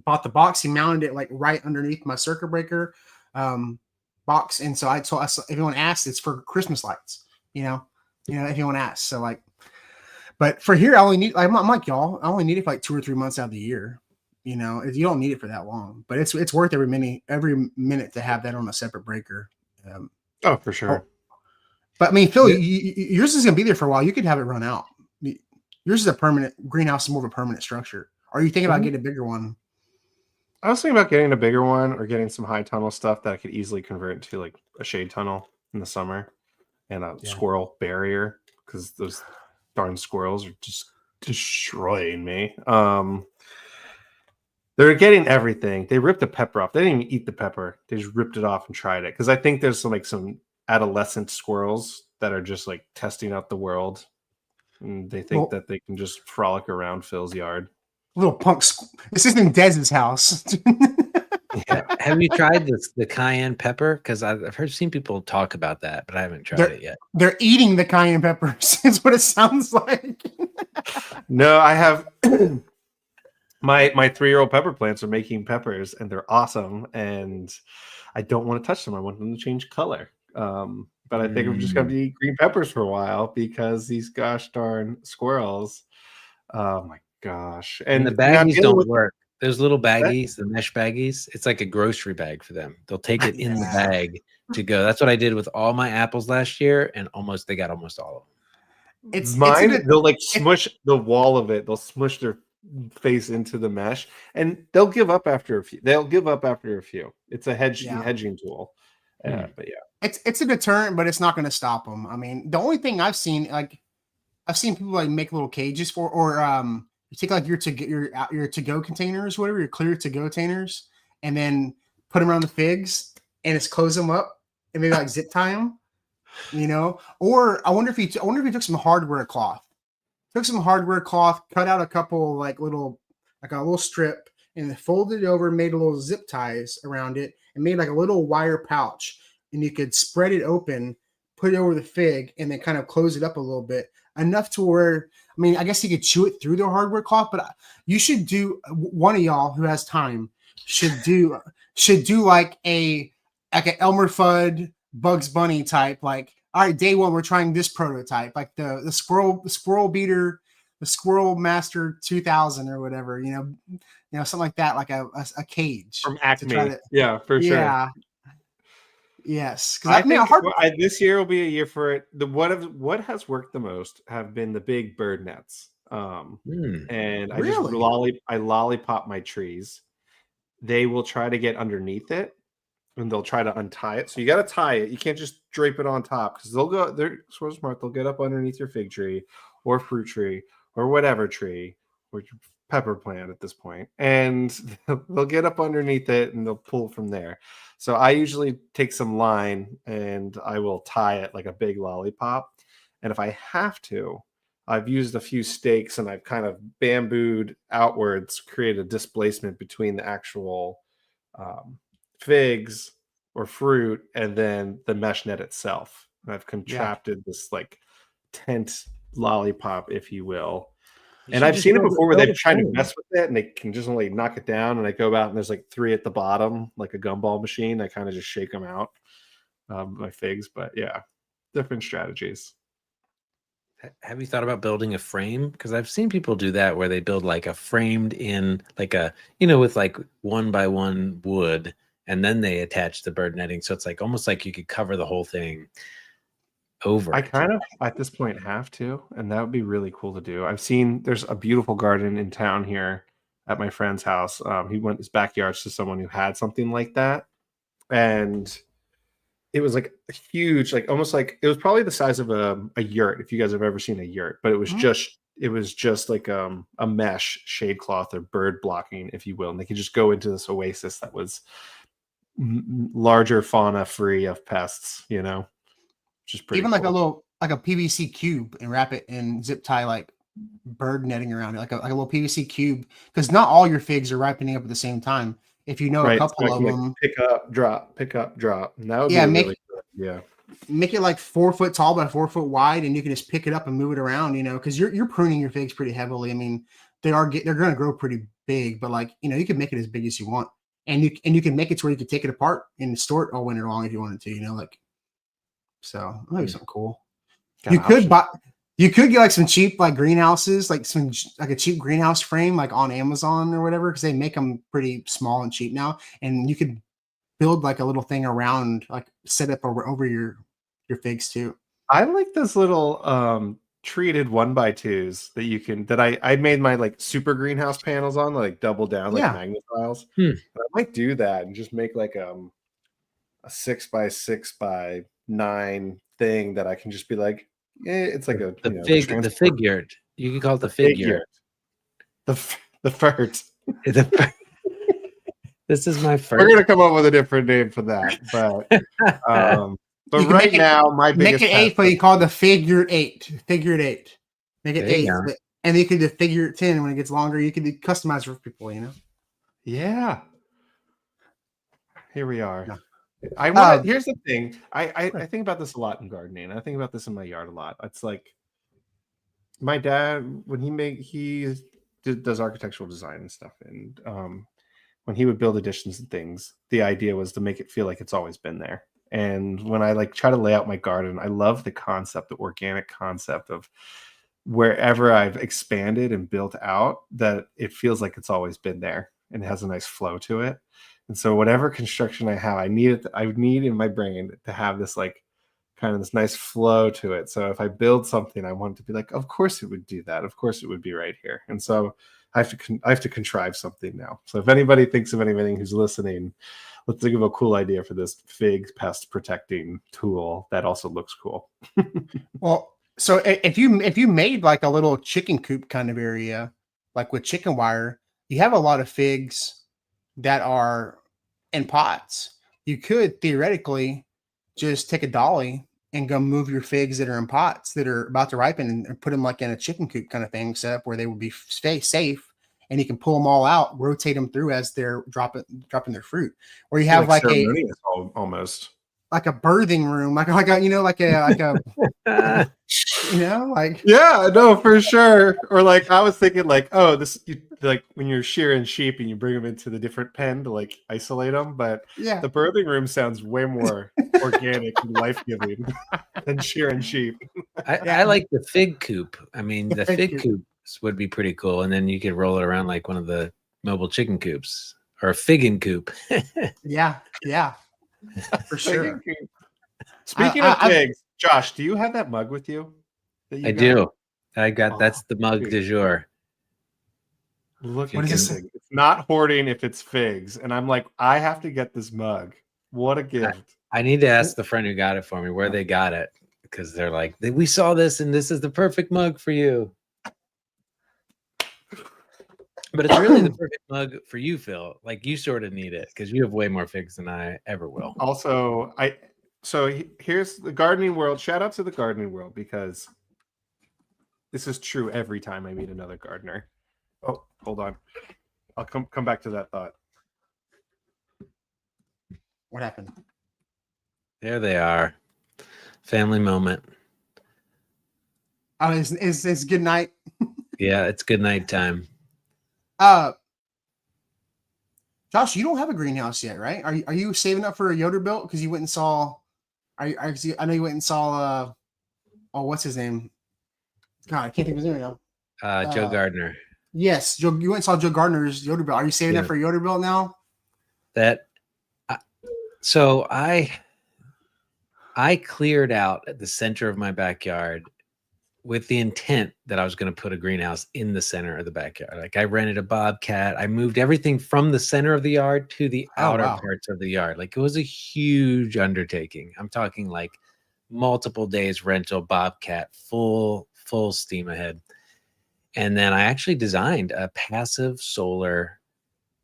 bought the box, he mounted it like right underneath my circuit breaker box. And so I told if anyone asks, it's for Christmas lights, you know, if anyone asks. So like, but for here, I only need, I'm like y'all, I only need it for like 2 or 3 months out of the year. You know, you don't need it for that long, but it's worth every minute to have that on a separate breaker. Oh, for sure. But I mean, Phil, yours is going to be there for a while. You could have it run out. Yours is a permanent greenhouse, is more of a permanent structure. Or are you thinking about getting a bigger one? I was thinking about getting a bigger one or getting some high tunnel stuff that I could easily convert into like a shade tunnel in the summer and a squirrel barrier, because those darn squirrels are just destroying me. They're getting everything. They ripped the pepper off. They didn't even eat the pepper. They just ripped it off and tried it. Because I think there's some adolescent squirrels that are just like testing out the world. And they think that they can just frolic around Phil's yard. Little punk. This isn't Dez's house. Have you tried the cayenne pepper? Because I've seen people talk about that, but I haven't tried it yet. They're eating the cayenne peppers. It's what it sounds like. No, I have my 3-year-old pepper plants are making peppers, and they're awesome. And I don't want to touch them. I want them to change color. But I think I'm just going to eat green peppers for a while because these gosh darn squirrels. Oh my gosh! And the baggies don't work. Those little baggies, the mesh baggies, it's like a grocery bag for them. They'll take it in the Yeah. bag to go. That's what I did with all my apples last year, and they got almost all of them. It's Mine, a good, they'll like smush the wall of it. They'll smush their face into the mesh, and they'll give up after a few. It's a hedging tool. But yeah, it's a deterrent, but it's not going to stop them. I mean, the only thing I've seen, like I've seen people like make little cages for, or you take like your to go containers, whatever, your clear to go containers, and then put them around the figs and just close them up and maybe like zip tie them, you know. Or I wonder if he took some hardware cloth, cut out a couple like a little strip, and then folded it over, made a little zip ties around it, and made like a little wire pouch, and you could spread it open, put it over the fig, and then kind of close it up a little bit, enough to where, I mean, I guess you could chew it through the hardware cloth, but you should do, one of y'all who has time should do like an Elmer Fudd Bugs Bunny type, like, all right, day one, we're trying this prototype, like the squirrel beater, the Squirrel Master 2000 or whatever, you know, something like that, like a cage from Acme. sure. Yeah. Yes, I think this year will be a year for it. What has worked the most have been the big bird nets. And I lollipop my trees. They will try to get underneath it, and they'll try to untie it. So you got to tie it. You can't just drape it on top, because they're so smart. They'll get up underneath your fig tree or fruit tree or whatever tree, or pepper plant at this point, and they'll get up underneath it and they'll pull from there. So I usually take some line and I will tie it like a big lollipop. And if I have to, I've used a few stakes and I've kind of bambooed outwards, create a displacement between the actual figs or fruit and then the mesh net itself. And I've contracted this like tent lollipop, if you will. And I've seen it before where they've tried to mess with it and they can just only knock it down. And I go out and there's like 3 at the bottom, like a gumball machine. I kind of just shake them out, my figs. But yeah, different strategies. Have you thought about building a frame? Because I've seen people do that where they build like a framed in, like a, with like 1x1 wood, and then they attach the bird netting. So it's like almost like you could cover the whole thing over. I kind of at this point have to, and that would be really cool to do. I've seen there's a beautiful garden in town here at my friend's house. He went his backyard to someone who had something like that, and it was like a huge, like almost like it was probably the size of a yurt, if you guys have ever seen a yurt, but it was just like a mesh shade cloth or bird blocking, if you will, and they could just go into this oasis that was larger fauna free of pests, which is pretty even cool. like a PVC cube, and wrap it in zip tie like bird netting around it, like a little PVC cube, because not all your figs are ripening up at the same time. If you know a couple of them, pick up, drop. And that would make it like 4 foot tall by 4 foot wide, and you can just pick it up and move it around, because you're pruning your figs pretty heavily. I mean, they're going to grow pretty big, but like, you can make it as big as you want, and you can make it to where you can take it apart and store it all winter long if you wanted to, like. So maybe something cool. You could get like some cheap like greenhouses, like a cheap greenhouse frame like on Amazon or whatever, because they make them pretty small and cheap now, and you could build like a little thing around, like set up over your figs too. I like this little treated 1x2s that I made my like super greenhouse panels on, like double down like magnet tiles. I might do that and just make like a 6x6x9 thing that I can just be like, it's like the fig yurt. You can call it the fig yurt. The furt. This is my furt. We're gonna come up with a different name for that, but right now my biggest make it 8, but you call it the figure 8. Figure 8. Make it 8, and you can do figure 10 when it gets longer. You can do customize for people, Yeah. Here we are. Yeah. Here's the thing. I think about this a lot in gardening. I think about this in my yard a lot. It's like my dad, when he does architectural design and stuff, and when he would build additions and things, the idea was to make it feel like it's always been there. And when I like try to lay out my garden, I love the organic concept of wherever I've expanded and built out, that it feels like it's always been there. and it has a nice flow to it. And so whatever construction I have, I would need in my brain to have this like kind of this nice flow to it. So if I build something, I want it to be like, of course it would do that. Of course it would be right here. And so I have to contrive something now. So if anybody thinks of anything who's listening, let's think of a cool idea for this fig pest protecting tool that also looks cool. Well, so if you made like a little chicken coop kind of area, like with chicken wire, you have a lot of figs that are in pots. You could theoretically just take a dolly and go move your figs that are in pots that are about to ripen and put them like in a chicken coop kind of thing set up where they would be stay safe, and you can pull them all out, rotate them through as they're dropping their fruit. Or you have like ceremonious almost like a birthing room, like a you know, like yeah, no, for sure. Or like I was thinking like, oh, like when you're shearing sheep and you bring them into the different pen to like isolate them, but yeah, the birthing room sounds way more organic and life-giving than shearing sheep. I like the fig coop. I mean, the fig fig coop. coops would be pretty cool, and then you could roll it around like one of the mobile chicken coops or a figgin coop. yeah, for sure. Speaking of figs, Josh, do you have that mug with you? I do. I got that's the mug dude. du jour. Look, What at is this this? thing. It's not hoarding if it's figs, and I'm like, I have to get this mug. What a gift! I need to ask the friend who got it for me where they got it, because they're like, we saw this and this is the perfect mug for you. But it's really the perfect mug for you, Phil. Like you sort of need it because you have way more figs than I ever will. Also, here's the gardening world. Shout out to the gardening world, because this is true every time I meet another gardener. Oh, hold on. I'll come back to that thought. What happened? There they are. Family moment. Oh, it's good night. Yeah, it's good night time. Josh, you don't have a greenhouse yet, right? Are you saving up for a Yoder built? Because you went and saw. I know you went and saw. Oh, what's his name? God, I can't think of his name right now. Joe Gardner. Yes, Joe. You went and saw Joe Gardner's Yoder built. Are you saving up for a Yoder built now? So I cleared out at the center of my backyard with the intent that I was going to put a greenhouse in the center of the backyard. Like I rented a bobcat. I moved everything from the center of the yard to the outer parts of the yard. Like it was a huge undertaking. I'm talking like multiple days rental, bobcat, full steam ahead. And then I actually designed a passive solar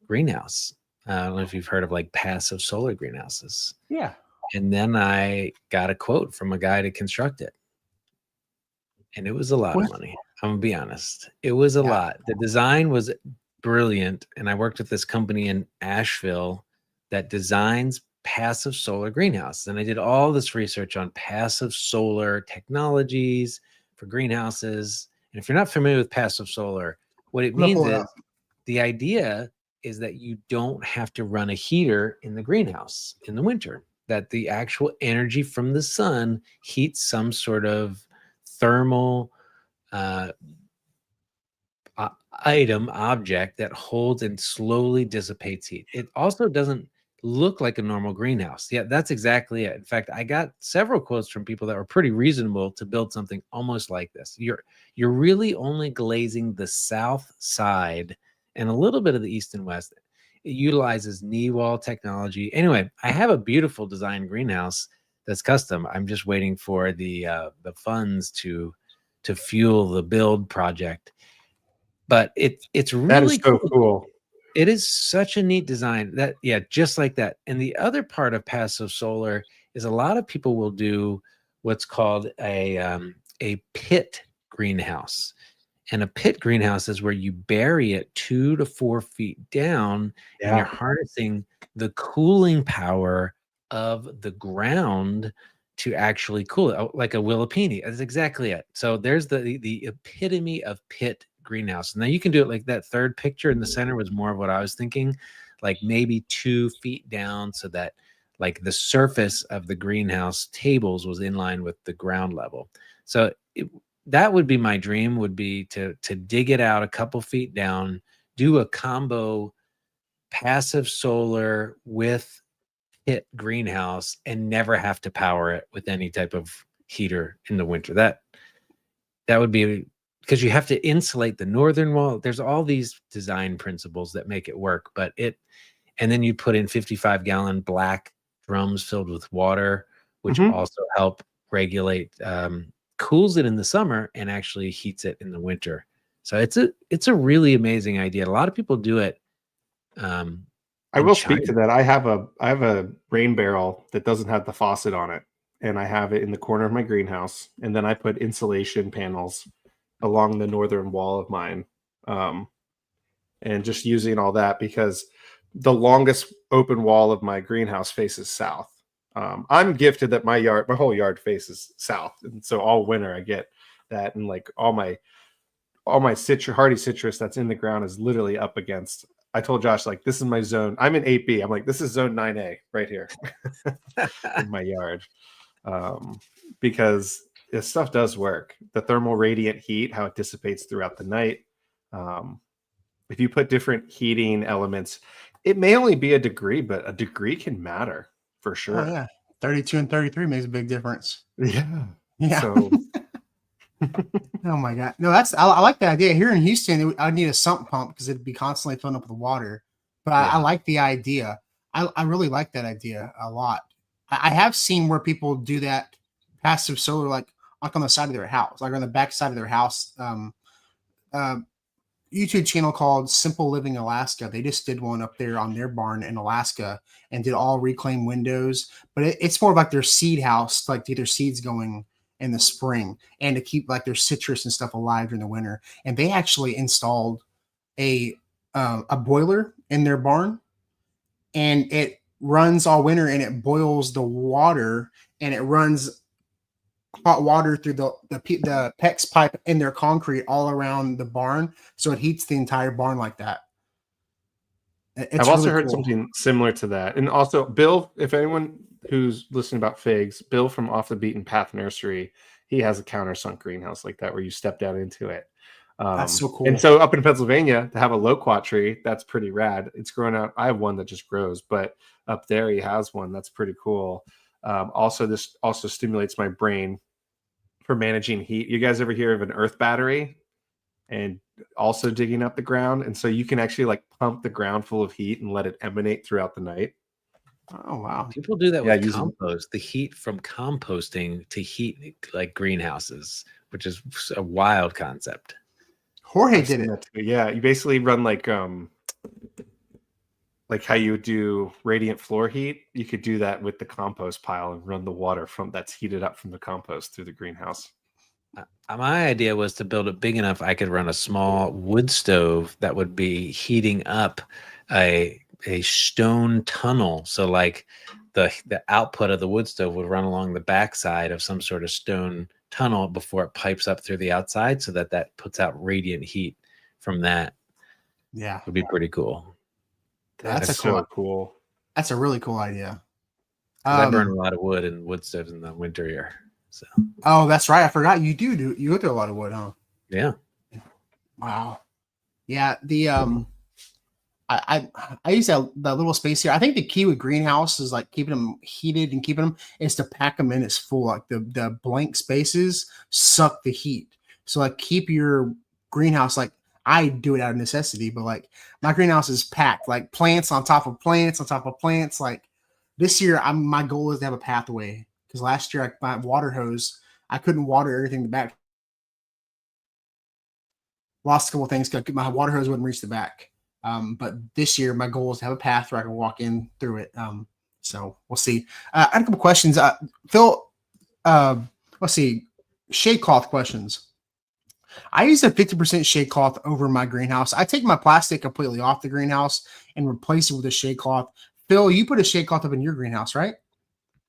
greenhouse. I don't know if you've heard of like passive solar greenhouses. Yeah. And then I got a quote from a guy to construct it. And it was a lot of money. I'm gonna be honest. It was a lot. The design was brilliant. And I worked with this company in Asheville that designs passive solar greenhouses. And I did all this research on passive solar technologies for greenhouses. And if you're not familiar with passive solar, what it means is the idea is that you don't have to run a heater in the greenhouse in the winter, that the actual energy from the sun heats some sort of thermal object that holds and slowly dissipates heat. It also doesn't look like a normal greenhouse. Yeah, that's exactly it. In fact, I got several quotes from people that were pretty reasonable to build something almost like this. You're really only glazing the south side and a little bit of the east and west. It utilizes knee wall technology. Anyway, I have a beautiful design greenhouse that's custom. I'm just waiting for the funds to fuel the build project. But it's really that is so cool. It is such a neat design that, yeah, just like that. And the other part of passive solar is a lot of people will do what's called a pit greenhouse. And a pit greenhouse is where you bury it 2 to 4 feet down, and you're harnessing the cooling power of the ground to actually cool it, like a Willapini. That's exactly it. So there's the epitome of pit greenhouse. Now you can do it like that third picture in the center was more of what I was thinking, like maybe 2 feet down, so that like the surface of the greenhouse tables was in line with the ground level. So that would be my dream, would be to dig it out a couple feet down, do a combo passive solar with hit greenhouse and never have to power it with any type of heater in the winter. That would be, because you have to insulate the northern wall. There's all these design principles that make it work, and then you put in 55-gallon black drums filled with water, which also help regulate, cools it in the summer and actually heats it in the winter. So it's a really amazing idea. A lot of people do it. I will speak to that. I have a rain barrel that doesn't have the faucet on it, and I have it in the corner of my greenhouse. And then I put insulation panels along the northern wall of mine, and just using all that because the longest open wall of my greenhouse faces south. I'm gifted that my whole yard faces south, and so all winter I get that, and like all my hardy citrus that's in the ground is literally up against. I told Josh, like, this is my zone. I'm in 8B. I'm like, this is zone 9A right here in my yard, because this stuff does work. The thermal radiant heat, how it dissipates throughout the night. If you put different heating elements, it may only be a degree, but a degree can matter for sure. Oh, yeah. 32 and 33 makes a big difference. Yeah. Yeah. So oh my God. No, I like the idea. Here in Houston, I'd need a sump pump because it'd be constantly filling up with water. But I like the idea. I really like that idea a lot. I have seen where people do that passive solar, like on the side of their house, like on the back side of their house. YouTube channel called Simple Living Alaska. They just did one up there on their barn in Alaska and did all reclaimed windows. But it's more of like their seed house, like to get their seeds going in the spring and to keep like their citrus and stuff alive during the winter. And they actually installed a boiler in their barn, and it runs all winter and it boils the water, and it runs hot water through the PEX pipe in their concrete all around the barn, so it heats the entire barn like that. I've also heard something similar to that. And also, Bill, if anyone who's listening about figs, Bill from Off the Beaten Path Nursery, he has a countersunk greenhouse like that where you step down into it. That's so cool. And so up in Pennsylvania, to have a loquat tree, that's pretty rad. It's growing out. I have one that just grows, but up there he has one. That's pretty cool. Also, this also stimulates my brain for managing heat. You guys ever hear of an earth battery? And also digging up the ground, and so you can actually like pump the ground full of heat and let it emanate throughout the night. Oh wow! People do that with compost. The heat from composting to heat like greenhouses, which is a wild concept. Jorge did it. Yeah, you basically run like how you do radiant floor heat. You could do that with the compost pile and run the water from that's heated up from the compost through the greenhouse. My idea was to build it big enough I could run a small wood stove that would be heating up a stone tunnel. So like the output of the wood stove would run along the backside of some sort of stone tunnel before it pipes up through the outside, so that puts out radiant heat from that. Yeah, would be pretty cool. That's so cool. That's a really cool idea. I burn a lot of wood and wood stoves in the winter here. So. Oh, that's right. I forgot you do. You go through a lot of wood, huh? Yeah. Wow. Yeah. The I use that little space here. I think the key with greenhouse is like keeping them heated and keeping them is to pack them in as full. Like the blank spaces suck the heat. So like keep your greenhouse, like I do it out of necessity, but like my greenhouse is packed, like plants on top of plants on top of plants. Like this year, my goal is to have a pathway. Because last year, my water hose, I couldn't water everything back. Lost a couple of things because my water hose wouldn't reach the back. But this year, my goal is to have a path where I can walk in through it. So we'll see. I had a couple questions. Phil, let's see. Shade cloth questions. I use a 50% shade cloth over my greenhouse. I take my plastic completely off the greenhouse and replace it with a shade cloth. Phil, you put a shade cloth up in your greenhouse, right?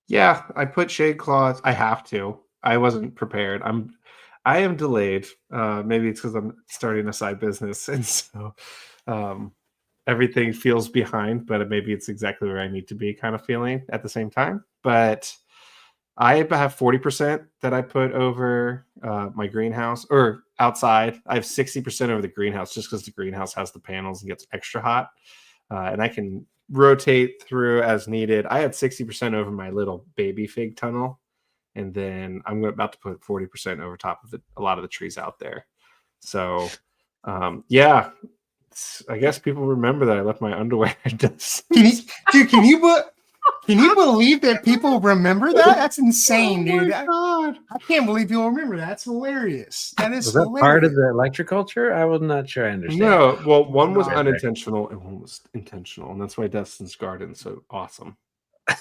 Yeah, I put shade cloths. I have to. I wasn't prepared. I am delayed. Maybe it's because I'm starting a side business, and so everything feels behind. But maybe it's exactly where I need to be, kind of feeling at the same time. But I have 40% that I put over my greenhouse or outside. I have 60% over the greenhouse, just because the greenhouse has the panels and gets extra hot. and I can rotate through as needed. I had 60% over my little baby fig tunnel, and then I'm about to put 40% over top of a lot of the trees out there. So, yeah, I guess people remember that I left my underwear. Can you believe that people remember that? That's insane, Oh my dude. God. I can't believe people remember that. That's hilarious. That is Was that hilarious. part of the electroculture? I was not sure I understand. No, well, one was not. unintentional and one was intentional, and that's why Destin's garden's so awesome.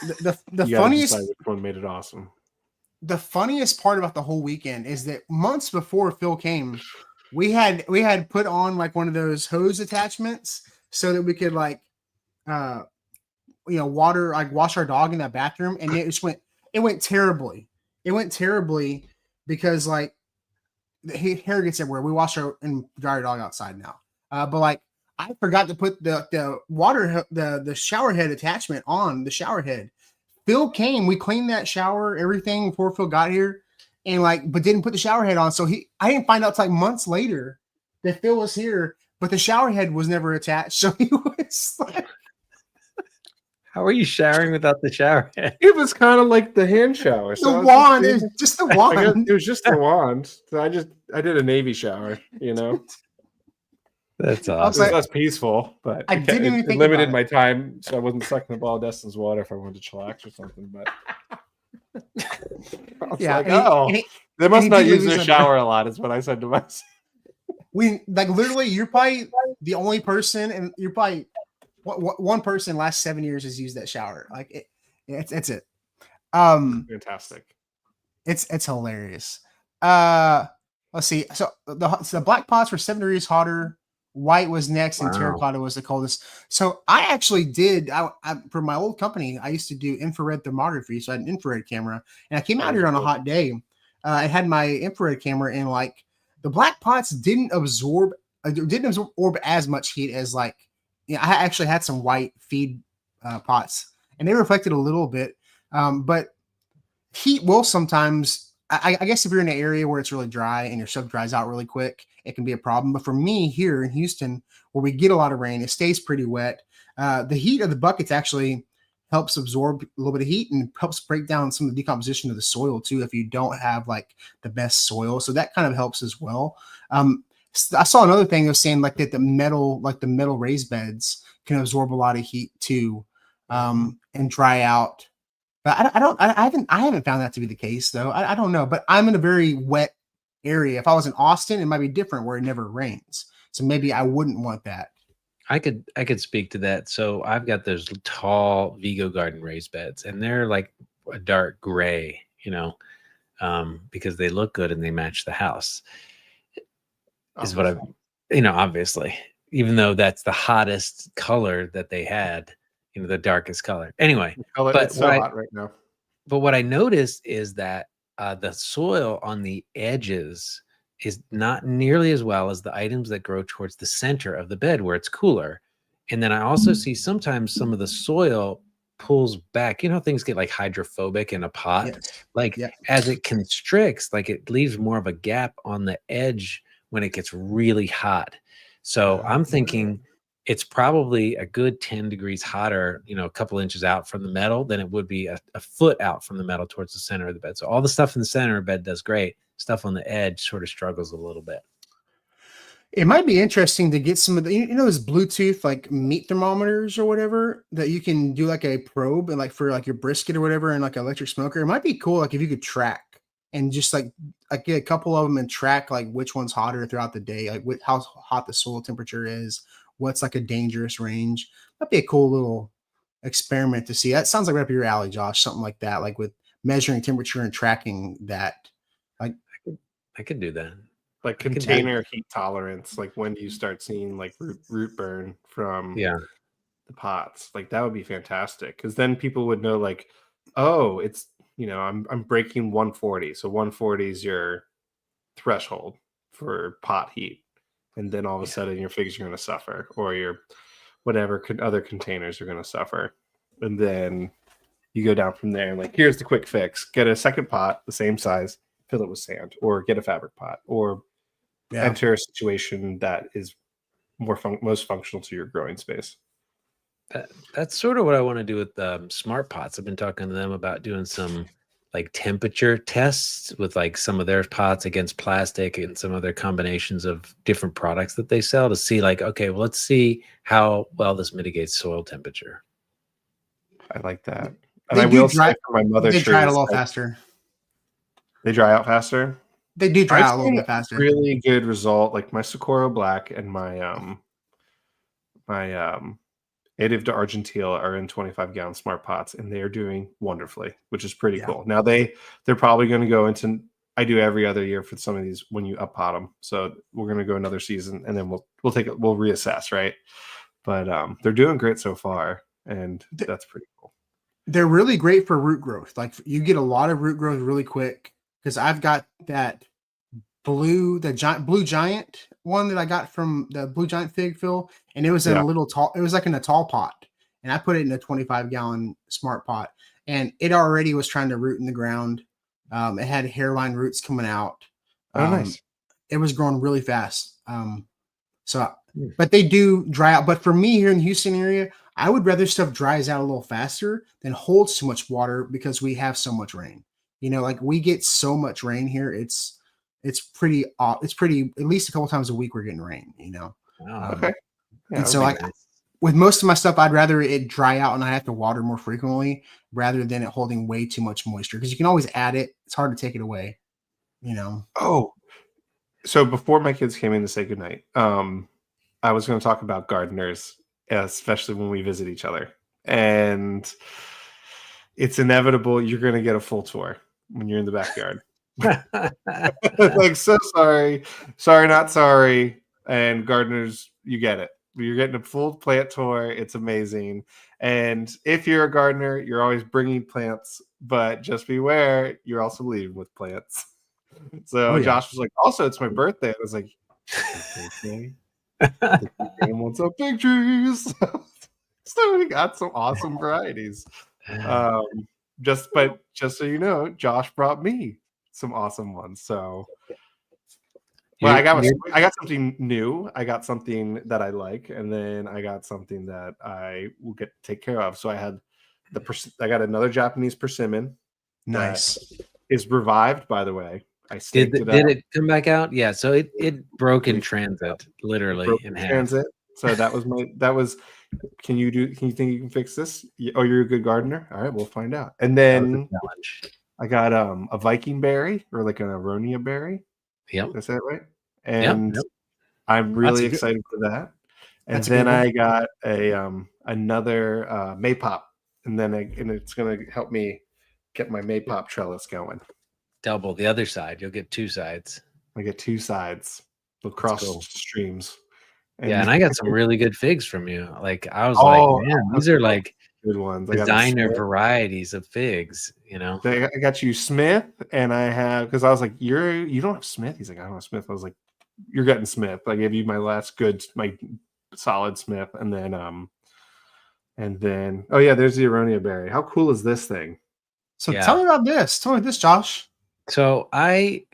The You gotta decide which one made it awesome. The funniest part about the whole weekend is that months before Phil came, we had put on like one of those hose attachments so that we could like water, like wash our dog in that bathroom, and it went terribly. It went terribly because like the hair gets everywhere. We wash our and dry our dog outside now. But like I forgot to put the water the shower head attachment on the shower head. Phil came, we cleaned that shower, everything before Phil got here, and but didn't put the shower head on. So I didn't find out till like months later that Phil was here, but the shower head was never attached. So he was like, how are you showering without the shower head? It was kind of like the hand shower. The wand is just the wand. I guess it was just the wand. So I did a Navy shower, That's awesome. It was less peaceful, but I didn't even think limited about my time, so I wasn't sucking up all Destin's water if I wanted to chillax or something. But I was like, they must not use their shower a lot, is what I said to myself. We like literally, you're probably the only person, and you're probably one person last 7 years has used that shower. Like it's it. Fantastic. It's hilarious. Let's see. So the black pots were 7 degrees hotter. White was next, and terracotta was the coldest. So I actually did. I for my old company, I used to do infrared thermography. So I had an infrared camera, and I came out here on a hot day. I had my infrared camera, and like the black pots didn't absorb as much heat as like. I actually had some white feed pots, and they reflected a little bit. But heat will sometimes. I guess if you're in an area where it's really dry and your stuff dries out really quick, it can be a problem. But for me here in Houston, where we get a lot of rain, it stays pretty wet. The heat of the buckets actually helps absorb a little bit of heat and helps break down some of the decomposition of the soil too, if you don't have like the best soil. So that kind of helps as well. I saw another thing that was saying like that the metal raised beds can absorb a lot of heat too, and dry out. But I haven't found that to be the case though. I don't know, but I'm in a very wet area. If I was in Austin, it might be different where it never rains. So maybe I wouldn't want that. I could speak to that. So I've got those tall Vigo Garden raised beds, and they're like a dark gray, because they look good and they match the house. Is what obviously, even though that's the hottest color that they had. The darkest color. Anyway, it's so hot right now. But what I noticed is that the soil on the edges is not nearly as well as the items that grow towards the center of the bed where it's cooler. And then I also see sometimes some of the soil pulls back. Things get like hydrophobic in a pot. Yes. As it constricts, like it leaves more of a gap on the edge when it gets really hot. So I'm thinking it's probably a good 10 degrees hotter, a couple inches out from the metal than it would be a foot out from the metal towards the center of the bed. So all the stuff in the center of the bed does great. Stuff on the edge sort of struggles a little bit. It might be interesting to get some of the, those Bluetooth like meat thermometers or whatever that you can do like a probe and like for like your brisket or whatever and like an electric smoker. It might be cool like if you could track and just like get a couple of them and track like which one's hotter throughout the day, like how hot the soil temperature is. What's like a dangerous range? That'd be a cool little experiment to see. That sounds like right up your alley, Josh. Something like that, like with measuring temperature and tracking that. Like I could do that. Like container heat tolerance. Like when do you start seeing like root burn from the pots? Like that would be fantastic because then people would know like, oh, it's I'm breaking 140. So 140 is your threshold for pot heat. And then all of a sudden your figs are going to suffer or your whatever other containers are going to suffer. And then you go down from there and like, here's the quick fix. Get a second pot, the same size, fill it with sand or get a fabric pot or enter a situation that is most functional to your growing space. That's sort of what I want to do with smart pots. I've been talking to them about doing some like temperature tests with like some of their pots against plastic and some other combinations of different products that they sell to see like, okay, well, let's see how well this mitigates soil temperature. I like that. And They I do will dry. say for my mother They dry out a trees, little faster. they dry out faster. They do dry I've out a little seen bit a faster. really good result, like my Socorro Black and my native to Argentile are in 25-gallon smart pots, and they are doing wonderfully, which is pretty Yeah. cool. Now they're probably going to go into. I do every other year for some of these when you up pot them, so we're going to go another season, and then we'll reassess, right? But they're doing great so far, and that's pretty cool. They're really great for root growth. Like you get a lot of root growth really quick because I've got that blue giant one that I got from the Blue Giant fig, Phil, and it was in a little tall. It was like in a tall pot, and I put it in a 25-gallon smart pot, and it already was trying to root in the ground. It had hairline roots coming out. Oh, nice. It was growing really fast. But they do dry out. But for me here in the Houston area, I would rather stuff dries out a little faster than holds too much water because we have so much rain. You know, like we get so much rain here. It's pretty at least a couple times a week we're getting rain, you know. Okay. Yeah, and so like with most of my stuff, I'd rather it dry out and I have to water more frequently rather than it holding way too much moisture because you can always add it. It's hard to take it away, you know. Oh, so before my kids came in to say goodnight, I was going to talk about gardeners, especially when we visit each other. And it's inevitable you're going to get a full tour when you're in the backyard. Like, so sorry, not sorry. And gardeners, you get it. You're getting a full plant tour. It's amazing. And if you're a gardener, you're always bringing plants, but just beware, you're also leaving with plants. So Josh was like, also, it's my birthday. I was like, okay. Wants some big trees. So we got some awesome varieties. Just so you know, Josh brought me some awesome ones. So well, I got something new. I got something that I like, and then I got something that I will get to take care of. So I got another Japanese persimmon. Nice. Is revived, by the I did it come back out? Yeah, so it broke in transit, literally in half. Transit. So that was. Can you think you can fix this? Oh, you're a good gardener. All right, we'll find out. And then I got a Viking berry or like an aronia berry. Yep, is that right? And yep. I'm really excited for that. And then I got another maypop, and it's gonna help me get my maypop trellis going. Double the other side. You'll get two sides. I get two sides. They'll cross streams. And I got some really good figs from you. Like I was like, man, these are like good ones. Designer varieties of figs. You know, I got you Smith, and I have because I was like, you don't have Smith. He's like, I don't have Smith. I was like, you're getting Smith. I gave you my solid Smith, and then oh yeah, there's the aronia berry. How cool is this thing? So tell me about this. Tell me this, Josh. So I've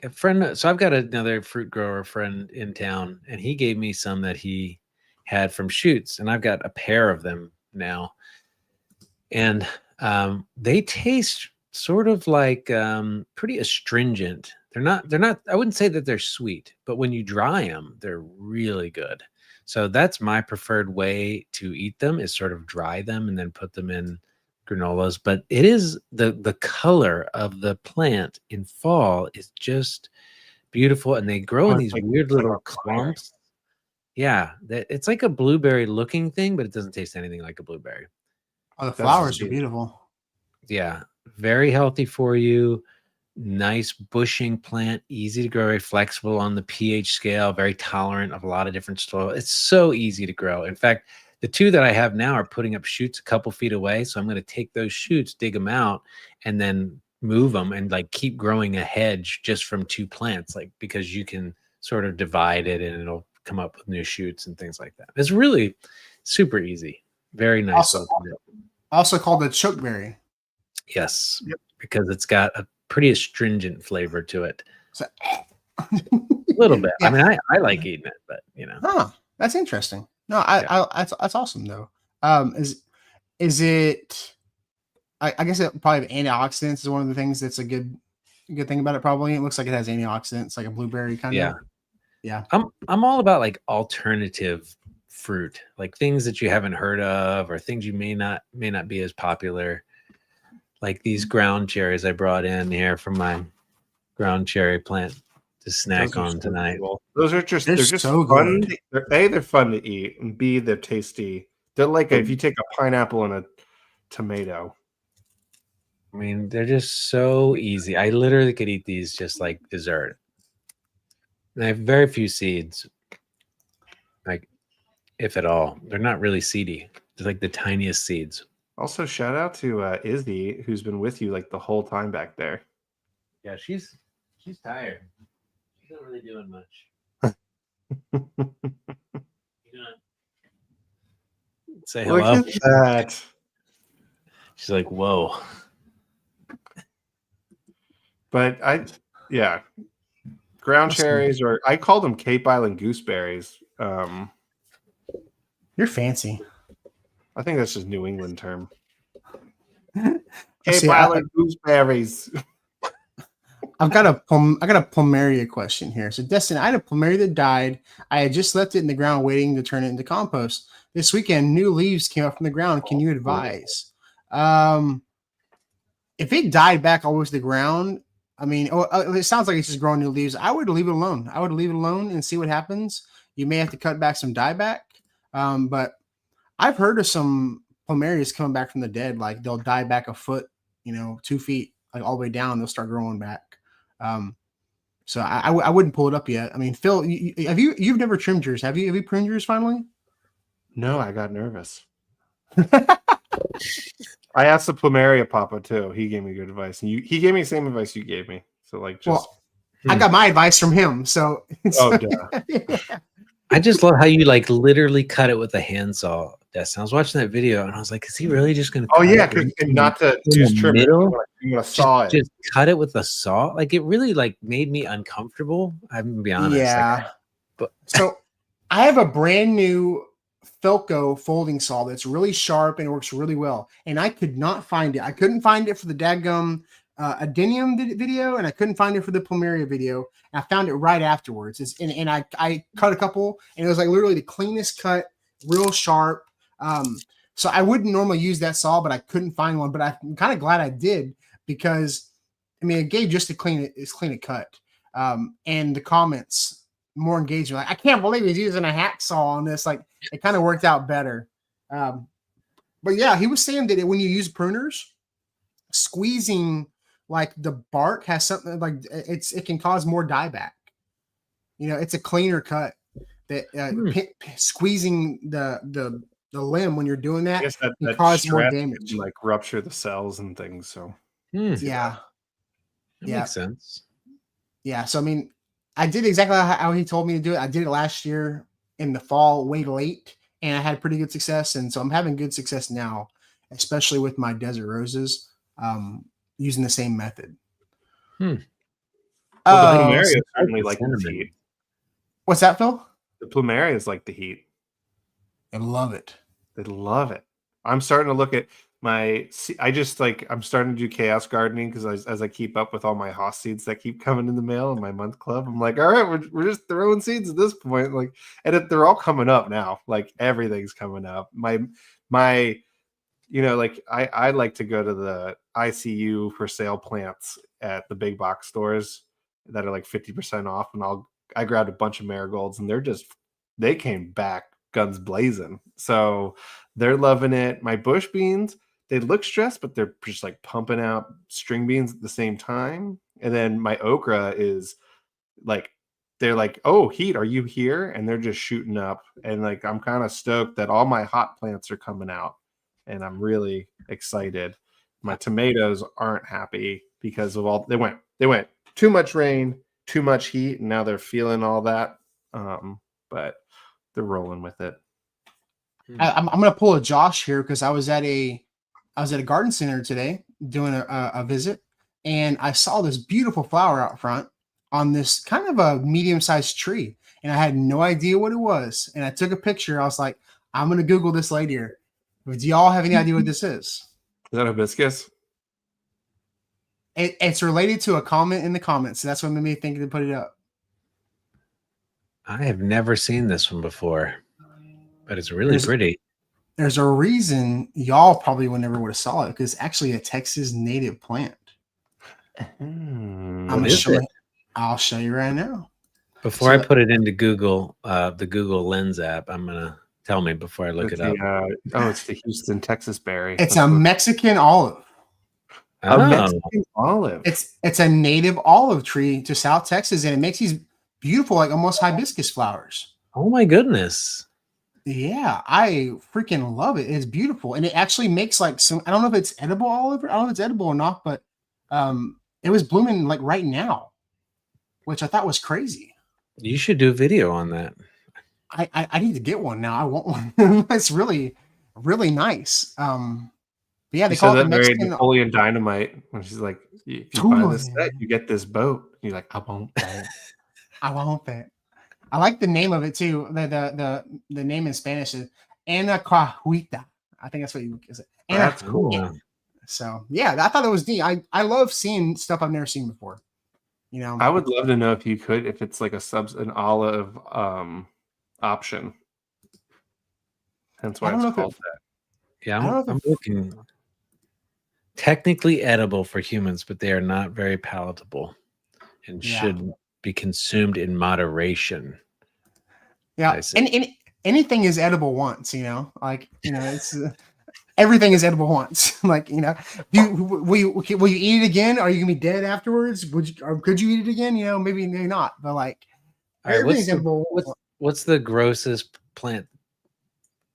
got another fruit grower friend in town, and he gave me some that he had from shoots, and I've got a pair of them now. And they taste sort of like pretty astringent. They're not, I wouldn't say that they're sweet, but when you dry them, they're really good. So that's my preferred way to eat them, is sort of dry them and then put them in granolas. But it is the color of the plant in fall is just beautiful, and they grow in these weird little clumps. Yeah, it's like a blueberry looking thing, but it doesn't taste anything like a blueberry. Oh, the flowers are beautiful. Yeah, very healthy for you. Nice bushing plant, easy to grow, very flexible on the pH scale, very tolerant of a lot of different soil. It's so easy to grow. In fact, the two that I have now are putting up shoots a couple feet away. So I'm going to take those shoots, dig them out, and then move them and like keep growing a hedge just from two plants, like because you can sort of divide it and it'll come up with new shoots and things like that. It's really super easy. Very nice. Also called the chokeberry. Yes, because it's got a pretty astringent flavor to it. So, a little bit. Yeah. I mean, I like eating it, but you know. Huh, that's interesting. No, that's awesome though. is it? I guess it probably have antioxidants is one of the things that's a good thing about it. Probably it looks like it has antioxidants, like a blueberry kind Yeah. of. Yeah. I'm all about like alternative fruit, like things that you haven't heard of or things you may not be as popular. Like these ground cherries I brought in here from my ground cherry plant to snack Those are on so tonight. cool. Those are just They're they're just so fun. good. They're fun to eat, and B, they're tasty. They're like if you take a pineapple and a tomato. I mean, they're just so easy. I literally could eat these just like dessert. And I have very few seeds, like if at all. They're not really seedy. They're like the tiniest seeds. Also, shout out to Izzy, who's been with you like the whole time back there. Yeah, she's tired. She's not really doing much. Say hello. Look at that. She's like, whoa. But ground Awesome. cherries, or I call them Cape Island gooseberries. You're fancy. I think that's just New England term. Let's Cape see, Island gooseberries. I got a plumeria question here. So, Destin, I had a plumeria that died. I had just left it in the ground waiting to turn it into compost. This weekend, new leaves came up from the ground. Can you advise? If it died back all the way to the ground, I mean, it sounds like it's just growing new leaves. I would leave it alone. I would leave it alone and see what happens. You may have to cut back some dieback. But I've heard of some plumerias coming back from the dead. Like they'll die back a foot, 2 feet, like all the way down. They'll start growing back. So I wouldn't pull it up yet. I mean, Phil, you've never trimmed yours, have you? Have you pruned yours finally? No, I got nervous. I asked the plumeria papa too. He gave me good advice, and he gave me the same advice you gave me. So like, just I got my advice from him. So duh. I just love how you like literally cut it with a handsaw. Destin, I was watching that video and I was like, is he really just going to? Oh yeah, and not to just trim it. You want to saw it. Just cut it with a saw. Like it really like made me uncomfortable. I'm gonna be honest. Yeah. But so I have a brand new Felco folding saw that's really sharp and works really well. And I could not find it. I couldn't find it for the dadgum Adenium video, and I couldn't find it for the plumeria video. And I found it right afterwards. And I cut a couple, and it was like literally the cleanest cut, real sharp. So I wouldn't normally use that saw, but I couldn't find one. But I'm kind of glad I did because I mean it gave just a clean cut. And the comments more engagement. Like I can't believe he's using a hacksaw on this. Like it kind of worked out better. But yeah, he was saying that when you use pruners, squeezing like the bark has something like it can cause more dieback. It's a cleaner cut that squeezing the limb when you're doing that, can cause more damage, can, like rupture the cells and things. So yeah, that makes sense. Yeah, so I mean, I did exactly how he told me to do it. I did it last year in the fall, way late, and I had pretty good success. And so I'm having good success now, especially with my desert roses, using the same method. Well, the plumeria is certainly like the heat. What's that, Phil? The plumeria is like the heat. I love it. They love it. I'm starting to look at I'm starting to do chaos gardening because as I keep up with all my Haas seeds that keep coming in the mail in my month club, I'm like, all right, we're just throwing seeds at this point. Like, and they're all coming up now. Like everything's coming up. My like I like to go to the ICU for sale plants at the big box stores that are like 50% off, and I grabbed a bunch of marigolds, and they came back guns blazing. So they're loving it. My bush beans, they look stressed, but they're just like pumping out string beans at the same time. And then my okra is like, they're like, oh, heat, are you here? And they're just shooting up. And like, I'm kind of stoked that all my hot plants are coming out, and I'm really excited. My tomatoes aren't happy because of they went too much rain, too much heat, and now they're feeling all that. But they're rolling with it. I'm going to pull a Josh here because I was at a garden center today doing a visit, and I saw this beautiful flower out front on this kind of a medium-sized tree, and I had no idea what it was. And I took a picture. I was like, I'm going to Google this later. Do y'all have any idea what this is? Is that hibiscus? It's related to a comment in the comments. So that's what made me think to put it up. I have never seen this one before, but it's really pretty. There's a reason y'all probably would never would have saw it because it's actually a Texas native plant. I'll show you right now. Before I put it into Google, the Google Lens app, I'm gonna tell me before I look it up. It's the Houston Texas berry. It's a Mexican olive. A Mexican olive. It's a native olive tree to South Texas, and it makes these beautiful, like almost hibiscus flowers. Oh my goodness. Yeah, I freaking love it. It's beautiful. And it actually makes like some, I don't know if it's edible olive, I don't know if it's edible or not, but it was blooming like right now, which I thought was crazy. You should do a video on that. I need to get one now. I want one. It's really, really nice. But yeah, they call it the Mexican Napoleon Dynamite when she's like, if you buy this set, you get this boat. You're like, I won't buy it. I won't bet. I like the name of it too. The name in Spanish is Anacahuita. I think that's what you say. That's cool. So yeah, I thought it was neat. I love seeing stuff I've never seen before. You know, I would love to know if it's like an olive option. Hence why it's called that. Yeah, I'm looking. Technically edible for humans, but they are not very palatable and should be consumed in moderation. Yeah, and anything is edible once, you know, like, you know, it's everything is edible once. Like, you know, will you eat it again? Are you gonna be dead afterwards? Could you eat it again? You know, maybe not, but like, everything's edible. What's the grossest plant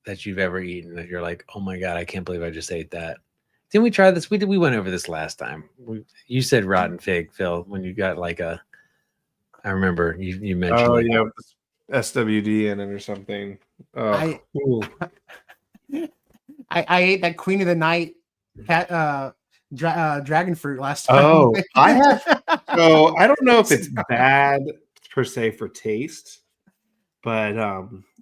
that you've ever eaten that you're like, oh my god, I can't believe I just ate that? Didn't we try this? We went over this last time. You said rotten fig, Phil, when you got like I remember you mentioned. Oh yeah, SWD in it or something. Oh, I ate that Queen of the Night dragon fruit last time. Oh, I have. So I don't know if it's bad per se for taste, but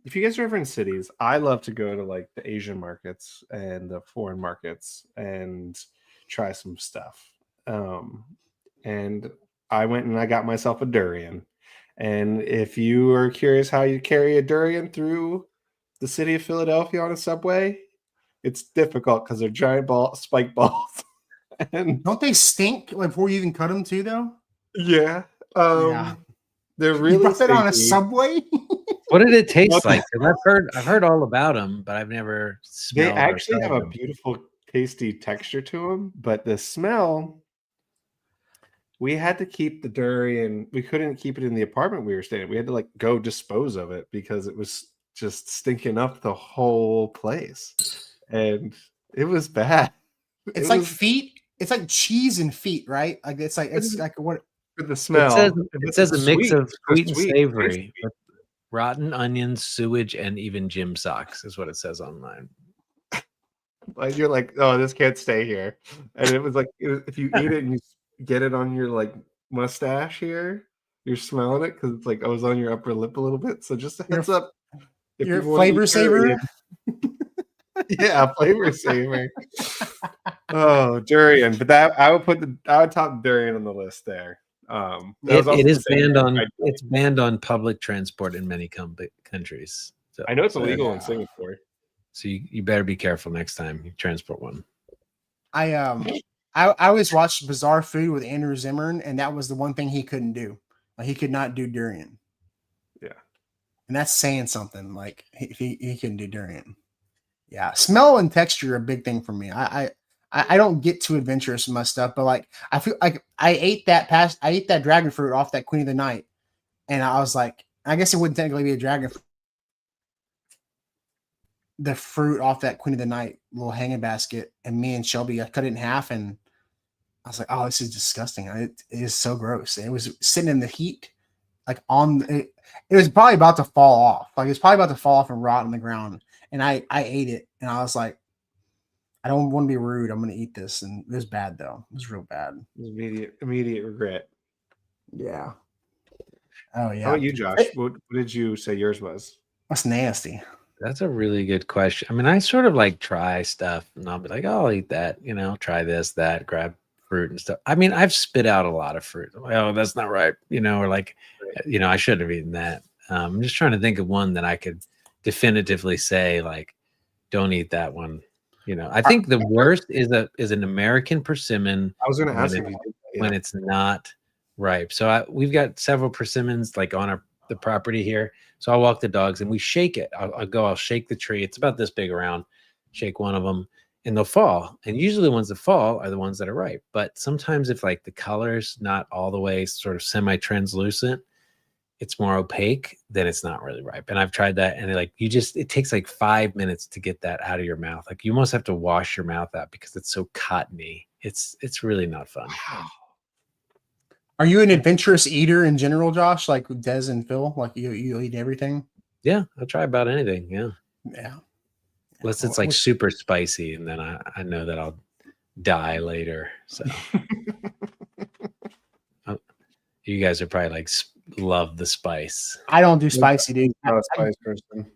if you guys are ever in cities, I love to go to like the Asian markets and the foreign markets and try some stuff. And I went and I got myself a durian. And if you are curious how you carry a durian through the city of Philadelphia on a subway, it's difficult because they're giant spike balls. And don't they stink like before you even cut them too, though? Yeah. They're really. You brought that on a subway? What did it taste like? I've heard all about them, but I've never smelled. They actually have a beautiful, tasty texture to them, but the smell. We had to keep the durian. We couldn't keep it in the apartment we were staying in. We had to like go dispose of it because it was just stinking up the whole place, and it was bad. It's like feet. It's like cheese and feet, right? Like it's like what? For the smell, it says a mix of sweet and savory. But rotten onions, sewage, and even gym socks is what it says online. Like you're like, oh, this can't stay here. And it was like, if you eat it and you get it on your like mustache here, you're smelling it because it's like I was on your upper lip a little bit. So just a heads up. Your flavor saver. Yeah, flavor saver. Oh, durian. But I would top durian on the list there. It is banned on. It's banned on public transport in many countries. So, I know it's illegal in Singapore. So you better be careful next time you transport one. I always watched Bizarre Food with Andrew Zimmern, and that was the one thing he couldn't do. Like he could not do durian. Yeah, and that's saying something. Like he couldn't do durian. Yeah, smell and texture are a big thing for me. I don't get too adventurous with my stuff, but like I feel like I ate that dragon fruit off that Queen of the Night, and I was like, I guess it wouldn't technically be a dragon fruit. The fruit off that Queen of the Night little hanging basket, and me and Shelby, I cut it in half, and I was like, oh, this is disgusting. It is so gross. And it was sitting in the heat, like it was probably about to fall off. Like it was probably about to fall off and rot on the ground. And I ate it, and I was like, I don't want to be rude. I'm going to eat this. And it was bad, though. It was real bad. Immediate regret. Yeah. Oh, yeah. How about you, Josh? What did you say yours was? That's nasty. That's a really good question. I mean, I sort of like try stuff and I'll be like, oh, I'll eat that, try this, that, grab fruit and stuff. I mean, I've spit out a lot of fruit. I'm like, oh, that's not right. Or like, I shouldn't have eaten that. I'm just trying to think of one that I could definitively say, like, don't eat that one. I think the worst is an American persimmon I was going to when ask it- if you did that. when it's not ripe. So we've got several persimmons like on the property here. So I'll walk the dogs and we shake it. I'll shake the tree. It's about this big around, shake one of them and they'll fall. And usually the ones that fall are the ones that are ripe. But sometimes if like the color's not all the way sort of semi-translucent, it's more opaque, then it's not really ripe. And I've tried that and it takes like 5 minutes to get that out of your mouth. Like you almost have to wash your mouth out because it's so cottony. It's really not fun. Wow. Are you an adventurous eater in general, Josh? Like Des and Phil? Like you eat everything? Yeah, I'll try about anything. Yeah. Yeah. Unless it's like super spicy, and then I know that I'll die later. So you guys are probably like love the spice. I don't do spicy, dude. Not a spice person.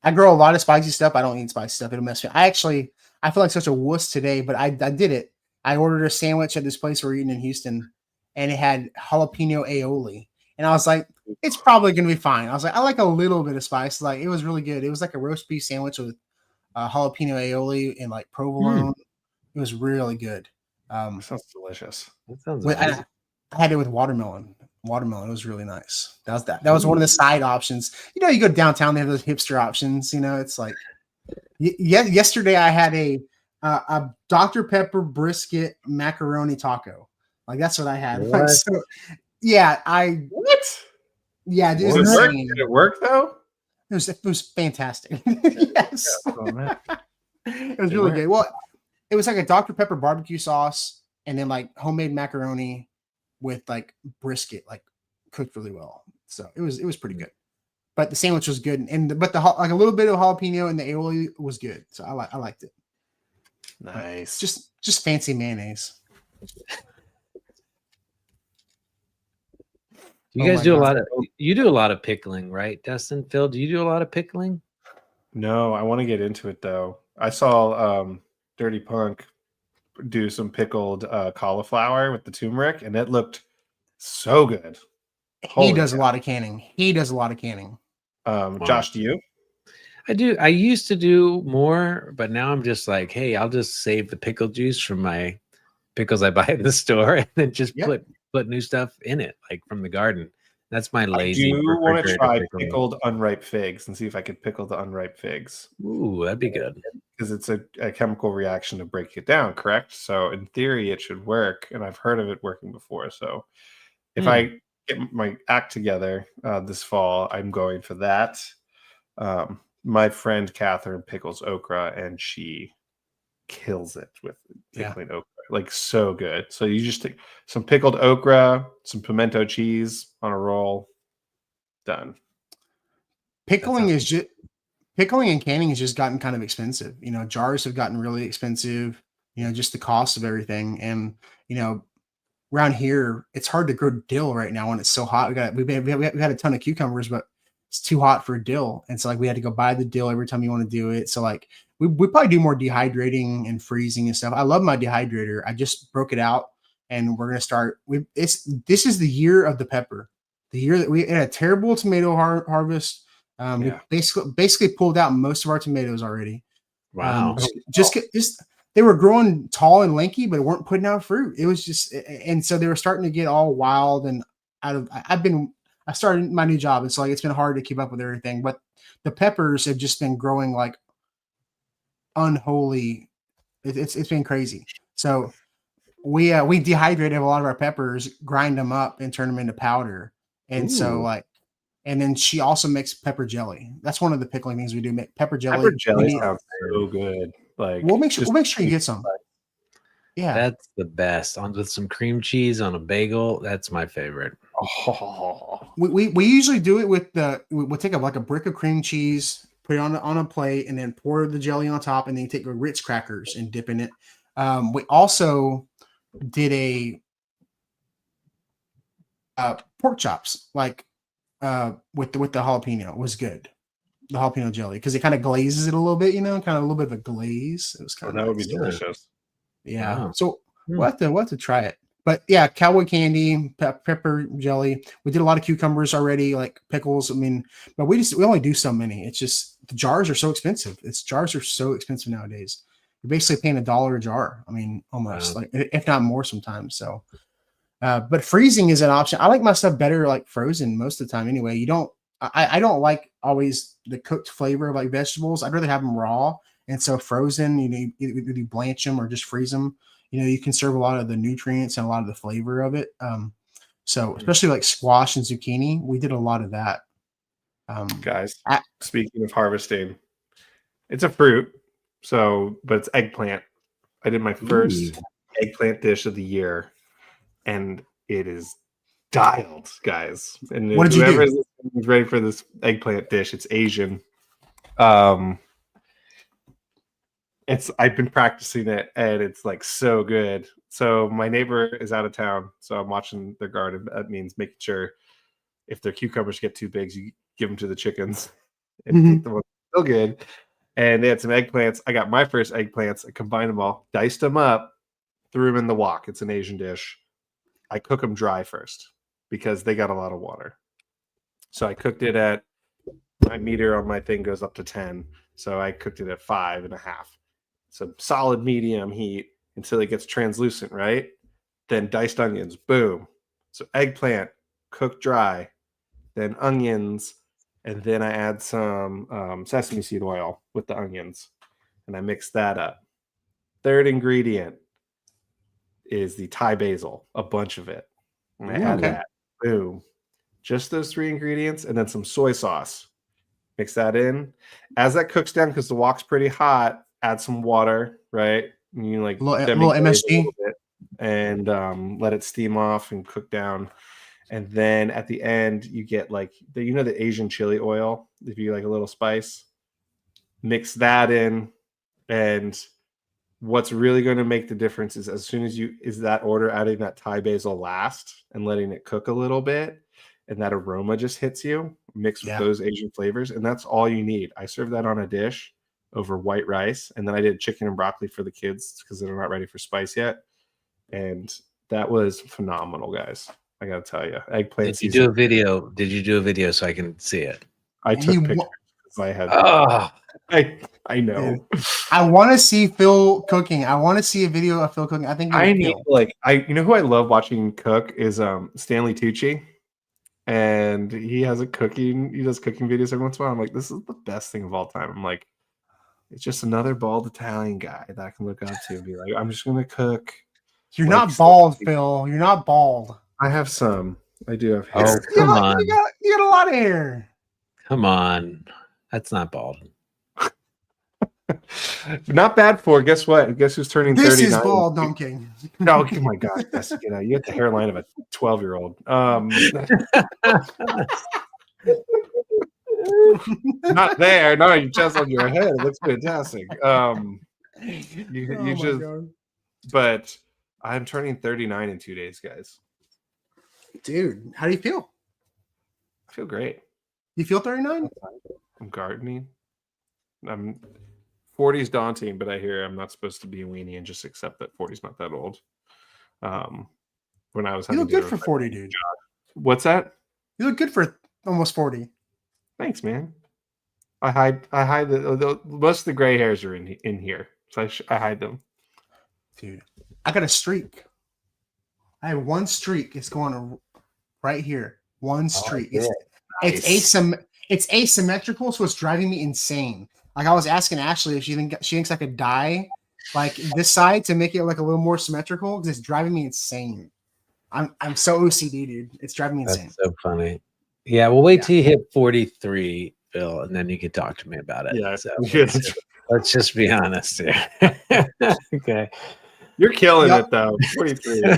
I grow a lot of spicy stuff. I don't eat spicy stuff. It'll mess me. I feel like such a wuss today, but I did it. I ordered a sandwich at this place we're eating in Houston, and it had jalapeno aioli. And I was like, it's probably going to be fine. I was like, I like a little bit of spice. Like, it was really good. It was like a roast beef sandwich with jalapeno aioli and like provolone. It was really good. Sounds delicious. That sounds I had it with watermelon. Watermelon. It was really nice. That was one of the side options. You go downtown, they have those hipster options. It's like, yesterday I had a Dr. Pepper brisket macaroni taco. Like that's what I had. Like, so, yeah, what? Yeah, dude, Did it work though? It was fantastic. Yes, it was really good. Well, it was like a Dr. Pepper barbecue sauce, and then like homemade macaroni with like brisket, like cooked really well. So it was pretty good. But the sandwich was good, but like a little bit of jalapeno and the aioli was good. So I liked it. Nice. Just fancy mayonnaise. You guys do a lot of pickling, right, Destin? Phil, do you do a lot of pickling? No, I want to get into it though. I saw Dirty Punk do some pickled cauliflower with the turmeric, and it looked so good. He does a lot of canning. Josh, do you? I do. I used to do more, but now I'm just like, hey, I'll just save the pickle juice from my pickles I buy at the store and then just put new stuff in it, like from the garden. That's my lazy. I do want to try pickled unripe figs and see if I could pickle the unripe figs. Ooh, that'd be good. Because it's a chemical reaction to break it down, correct? So in theory, it should work, and I've heard of it working before. So if I get my act together this fall, I'm going for that. My friend Catherine pickles okra, and she kills it with pickling okra. Like so good. So you just take some pickled okra, some pimento cheese on a roll. Done. Pickling and canning has just gotten kind of expensive. Jars have gotten really expensive, just the cost of everything. And, around here, it's hard to grow dill right now when it's so hot. We had a ton of cucumbers, but it's too hot for dill. And so like we had to go buy the dill every time you want to do it. So like we probably do more dehydrating and freezing and stuff. I love my dehydrator. I just broke it out and we're going to start. This is the year of the pepper, the year that we had a terrible tomato harvest. We basically pulled out most of our tomatoes already. Wow. Just they were growing tall and lanky, but weren't putting out fruit. It was just, and so they were starting to get all wild and out of, I started my new job. And so like, it's been hard to keep up with everything, but the peppers have just been growing like unholy. It's been crazy. So we dehydrated a lot of our peppers, grind them up and turn them into powder. And so like, and then she also makes pepper jelly. That's one of the pickling things we do. Make pepper jelly. Pepper jelly sounds so good. Like we'll make sure you get some. Yeah, that's the best. With some cream cheese on a bagel. That's my favorite. Oh. We usually do it with we'll take a brick of cream cheese, put it on a plate, and then pour the jelly on top, and then you take the Ritz crackers and dip in it. We also did a pork chops with the jalapeno. It was good. the jalapeno jelly because it kind of glazes it a little bit, kind of a little bit of a glaze. It was Oh, kind of that would be nice. delicious. Yeah. Wow. So we'll have to try it. But yeah, cowboy candy, pepper jelly. We did a lot of cucumbers already, like pickles. I mean, but we only do so many. It's just the jars are so expensive. Jars are so expensive nowadays. You're basically paying $1 a jar. I mean, almost Wow. like if not more sometimes. So, but freezing is an option. I like my stuff better like frozen most of the time. Anyway, I don't like always the cooked flavor of like vegetables. I'd rather have them raw. And so frozen, either you blanch them or just freeze them. You conserve a lot of the nutrients and a lot of the flavor of it. So especially like squash and zucchini, we did a lot of that. Guys, speaking of harvesting, it's a fruit, but it's eggplant. I did my first eggplant dish of the year, and it is dialed, guys. And What did you whoever do? is ready for this eggplant dish, it's Asian. I've been practicing it, and it's like so good. So my neighbor is out of town, so I'm watching their garden. That means making sure if their cucumbers get too big, you give them to the chickens and take the ones still good. And they had some eggplants. I got my first eggplants. I combined them all, diced them up, threw them in the wok. It's an Asian dish. I cook them dry first because they got a lot of water. So I cooked it at my meter on my thing goes up to 10. So I cooked it at 5.5. So solid medium heat until it gets translucent, right? Then diced onions, boom. So eggplant, cooked dry, then onions, and then I add some sesame seed oil with the onions, and I mix that up. Third ingredient is the Thai basil, a bunch of it. And I add that, boom. Just those 3 ingredients, and then some soy sauce. Mix that in. As that cooks down, because the wok's pretty hot, add some water, right? And you like little MSG bit and let it steam off and cook down. And then at the end, you get like the Asian chili oil. If you like a little spice, mix that in. And what's really going to make the difference is as soon as that order adding that Thai basil last and letting it cook a little bit, and that aroma just hits you, mixed with those Asian flavors, and that's all you need. I served that on a dish over white rice, and then I did chicken and broccoli for the kids because they're not ready for spice yet, and that was phenomenal, guys. I gotta tell you, eggplant. Did you do a video? Did you do a video so I can see it? I took pictures because I had. I know. Dude, I want to see Phil cooking. I want to see a video of Phil cooking. I think I need who I love watching cook is Stanley Tucci. And he does cooking videos every once in a while. I'm like, this is the best thing of all time. I'm like, it's just another bald Italian guy that I can look up to and be like, I'm just gonna cook. You're not bald, Phil. You're not bald. I have some. I do have hair. Oh, come on. You got a lot of hair. Come on. That's not bald. Not bad for. Guess what? Guess who's turning 39? This is bald. No, I'm kidding. No, oh my God. Yes, you got the hairline of a 12-year-old. Not there. No, you chest on your head. It looks fantastic. But I'm turning 39 in 2 days, guys. Dude, how do you feel? I feel great. You feel 39? I'm gardening. 40's daunting, but I hear I'm not supposed to be a weenie and just accept that 40's not that old. When I was you look good for 40, dude. What's that? You look good for almost 40. Thanks, man. I hide the most of the gray hairs are in here, so I hide them. Dude, I got a streak. I have one streak. It's going right here. One streak. It's asymmetrical, so it's driving me insane. Like I was asking Ashley if she thinks I could dye like this side to make it like a little more symmetrical because it's driving me insane. I'm so OCD, dude. It's driving me insane. That's so funny. Yeah, we'll wait till you hit 43, Phil, and then you can talk to me about it. Yeah, so let's just be honest here. Okay. You're killing it though. 43. You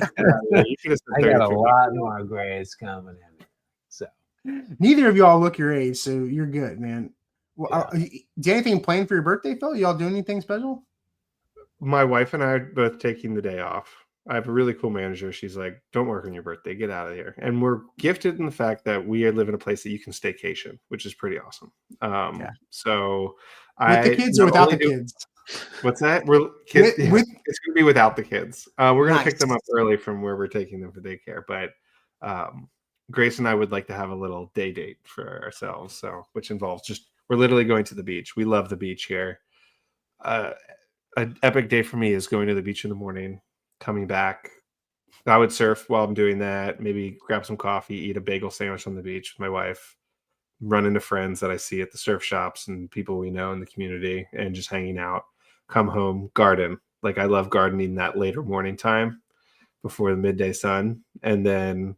I got a lot more grays coming in. So neither of y'all look your age, so you're good, man. Well, do you have anything planned for your birthday, Phil? Y'all do anything special? My wife and I are both taking the day off. I have a really cool manager. She's like, don't work on your birthday. Get out of here. And we're gifted in the fact that we live in a place that you can staycation, which is pretty awesome. So With the kids or without the kids? What's that? We're kids. It's going to be without the kids. We're going to pick them up early from where we're taking them for daycare. But Grace and I would like to have a little day date for ourselves. So, which involves we're literally going to the beach. We love the beach here. An epic day for me is going to the beach in the morning, coming back. I would surf while I'm doing that. Maybe grab some coffee, eat a bagel sandwich on the beach with my wife, run into friends that I see at the surf shops and people we know in the community, and just hanging out. Come home, garden. Like I love gardening that later morning time before the midday sun. And then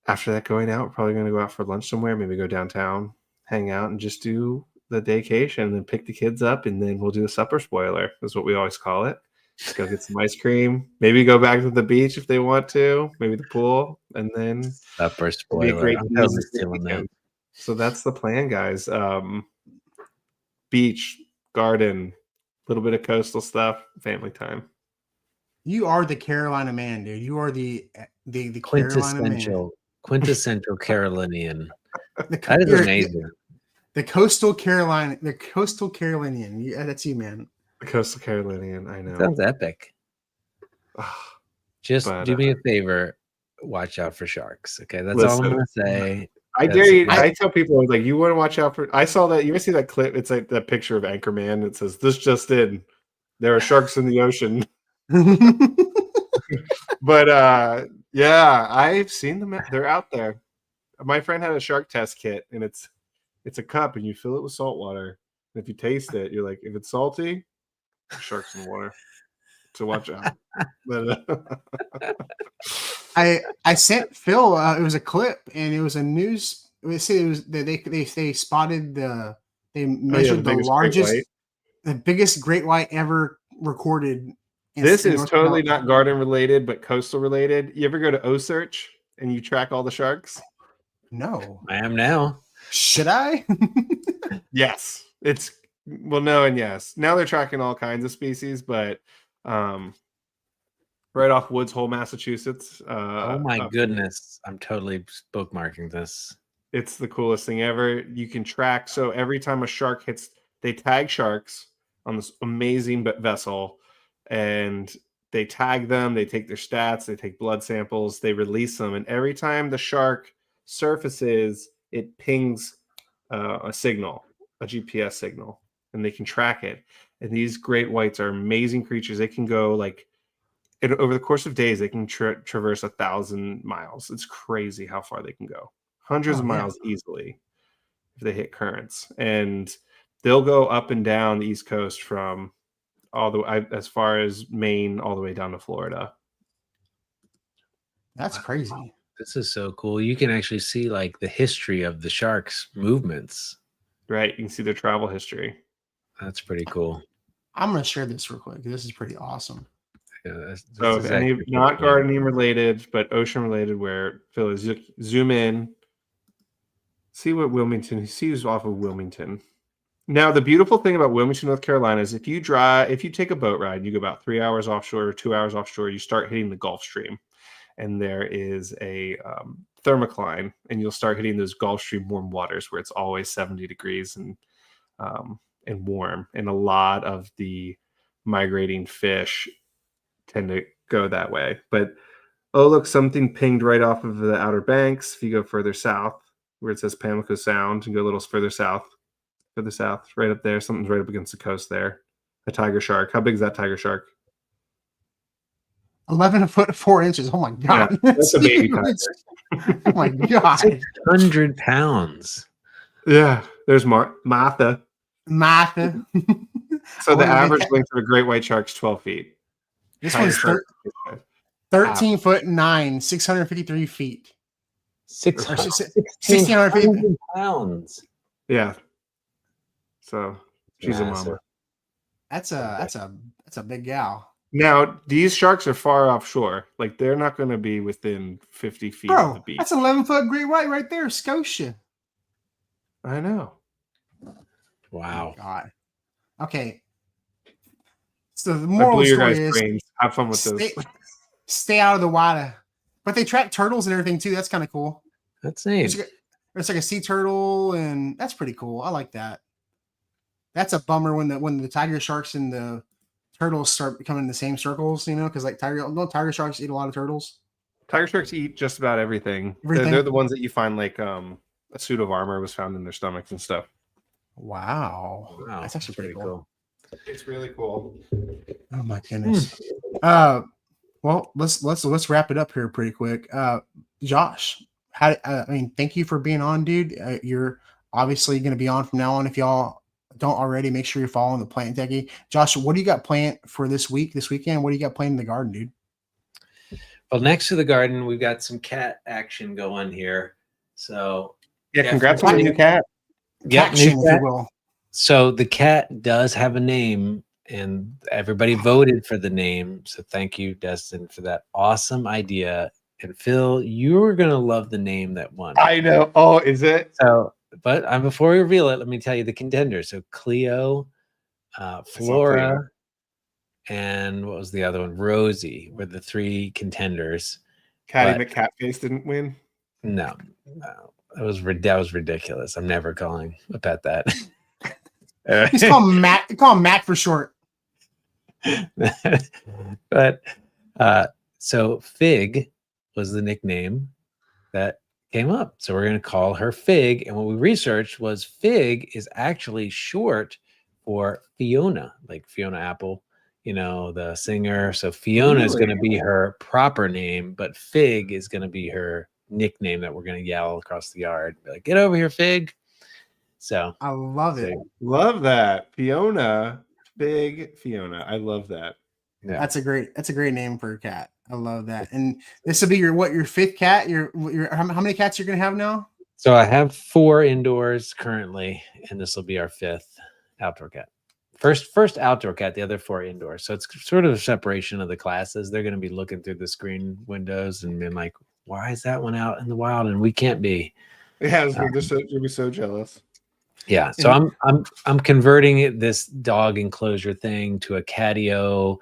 after that, going out, we're probably going to go out for lunch somewhere, maybe go downtown, hang out, and just do the daycation, and then pick the kids up, and then we'll do a supper spoiler, is what we always call it. Just go get some ice cream, maybe go back to the beach if they want to, maybe the pool, and then supper spoiler. I'm totally stealing that. So that's the plan, guys. Beach, garden, a little bit of coastal stuff, family time. You are the Carolina man, dude. You are the quintessential Carolinian. That is amazing. The coastal Carolinian. Yeah, that's you, man. The coastal Carolinian. I know. Sounds epic. Just do me a favor. Watch out for sharks. Okay, that's all I'm gonna say. I dare you. I tell people, like, you want to watch out for. I saw that. You ever see that clip? It's like that picture of Anchorman. It says, "This just in: there are sharks in the ocean." But yeah, I've seen them. They're out there. My friend had a shark test kit, and it's a cup, and you fill it with salt water. And if you taste it, you're like, if it's salty, sharks in the water. So watch out. But I sent Phil. It was a clip, and it was a news. They spotted they measured the biggest great white ever recorded. This is totally not garden related, but coastal related. You ever go to OSearch and you track all the sharks? No, I am now. Should I? Yes, it's no and yes. Now they're tracking all kinds of species, but right off Woods Hole, Massachusetts. Oh my goodness, I'm totally bookmarking this. It's the coolest thing ever. You can track. So every time a shark hits, they tag sharks on this amazing vessel, and they tag them. They take their stats. They take blood samples. They release them, and every time the shark surfaces, it pings a signal, a GPS signal, and they can track it. And these great whites are amazing creatures. They can go over the course of days, they can traverse 1,000 miles. It's crazy how far they can go. Hundreds of miles easily if they hit currents. And they'll go up and down the East Coast from as far as Maine all the way down to Florida. That's crazy. Wow. This is so cool. You can actually see like the history of the sharks' movements. Right. You can see their travel history. That's pretty cool. I'm going to share this real quick. This is pretty awesome. Yeah, so if any not gardening related, but ocean related, where Phil is, zoom in, see what Wilmington, he sees off of Wilmington. Now, the beautiful thing about Wilmington, North Carolina is if you take a boat ride, you go about 3 hours offshore or 2 hours offshore, you start hitting the Gulf Stream. And there is a thermocline, and you'll start hitting those Gulf Stream warm waters where it's always 70 degrees and warm. And a lot of the migrating fish tend to go that way. But look, something pinged right off of the Outer Banks. If you go further south, where it says Pamlico Sound, and go a little further south, right up there, something's right up against the coast there. A tiger shark. How big is that tiger shark? 11 foot 4 inches. Oh my god, yeah, that's a baby tiger. Oh my god, 600 pounds. Yeah, there's Martha. So the average length of a great white shark is 12 feet. This one's 13 foot 9, 653 feet. 1,650 pounds. Yeah. So she's a mama. That's a big gal. Now, these sharks are far offshore. Like, they're not going to be within 50 feet of the beach. That's 11-foot great white right there, Scotia. I know. Wow. Oh God. Okay. So the moral of the story is, brains. Have fun with this. stay out of the water. But they track turtles and everything too. That's kind of cool. That's neat. It's like a sea turtle, and that's pretty cool. I like that. That's a bummer when the tiger sharks and the turtles start becoming in the same circles, because like tiger sharks eat a lot of turtles. Tiger sharks eat just about everything. They're the ones that you find like a suit of armor was found in their stomachs and stuff. Wow. That's actually pretty cool. It's really cool. Oh my goodness. Well, let's wrap it up here pretty quick. Josh, thank you for being on, dude. You're obviously going to be on from now on. If y'all don't already, make sure you're following the Plant Techie. Josh, what do you got planned for this weekend? What do you got planned in the garden, dude? Well, next to the garden, we've got some cat action going here. So yeah, congrats on the new cat. Yeah, action, if you will. So the cat does have a name, and everybody voted for the name. So thank you, Destin, for that awesome idea. And Phil, you're gonna love the name that won. I know. Oh, is it? So, but before we reveal it, let me tell you the contenders. So Cleo, Flora, and what was the other one? Rosie were the three contenders. Catty McCatface didn't win. No, that was ridiculous. I'm never calling a pet that. He's called Matt. Call him Matt for short. But so Fig was the nickname that came up. So we're going to call her Fig. And what we researched was Fig is actually short for Fiona, like Fiona Apple, the singer. So Fiona is going to be her proper name, but Fig is going to be her nickname that we're going to yell across the yard. Be like, get over here, Fig. So I love it. Love that. Fiona, Big Fiona. I love that. Yeah. That's a great name for a cat. I love that. And this will be your fifth cat. How many cats you're going to have now? So I have 4 indoors currently, and this will be our 5th outdoor cat. First outdoor cat, the other 4 indoors. So it's sort of a separation of the classes. They're going to be looking through the screen windows and being like, why is that one out in the wild and we can't be? Yeah, you'll be so jealous. Yeah, so I'm converting this dog enclosure thing to a catio,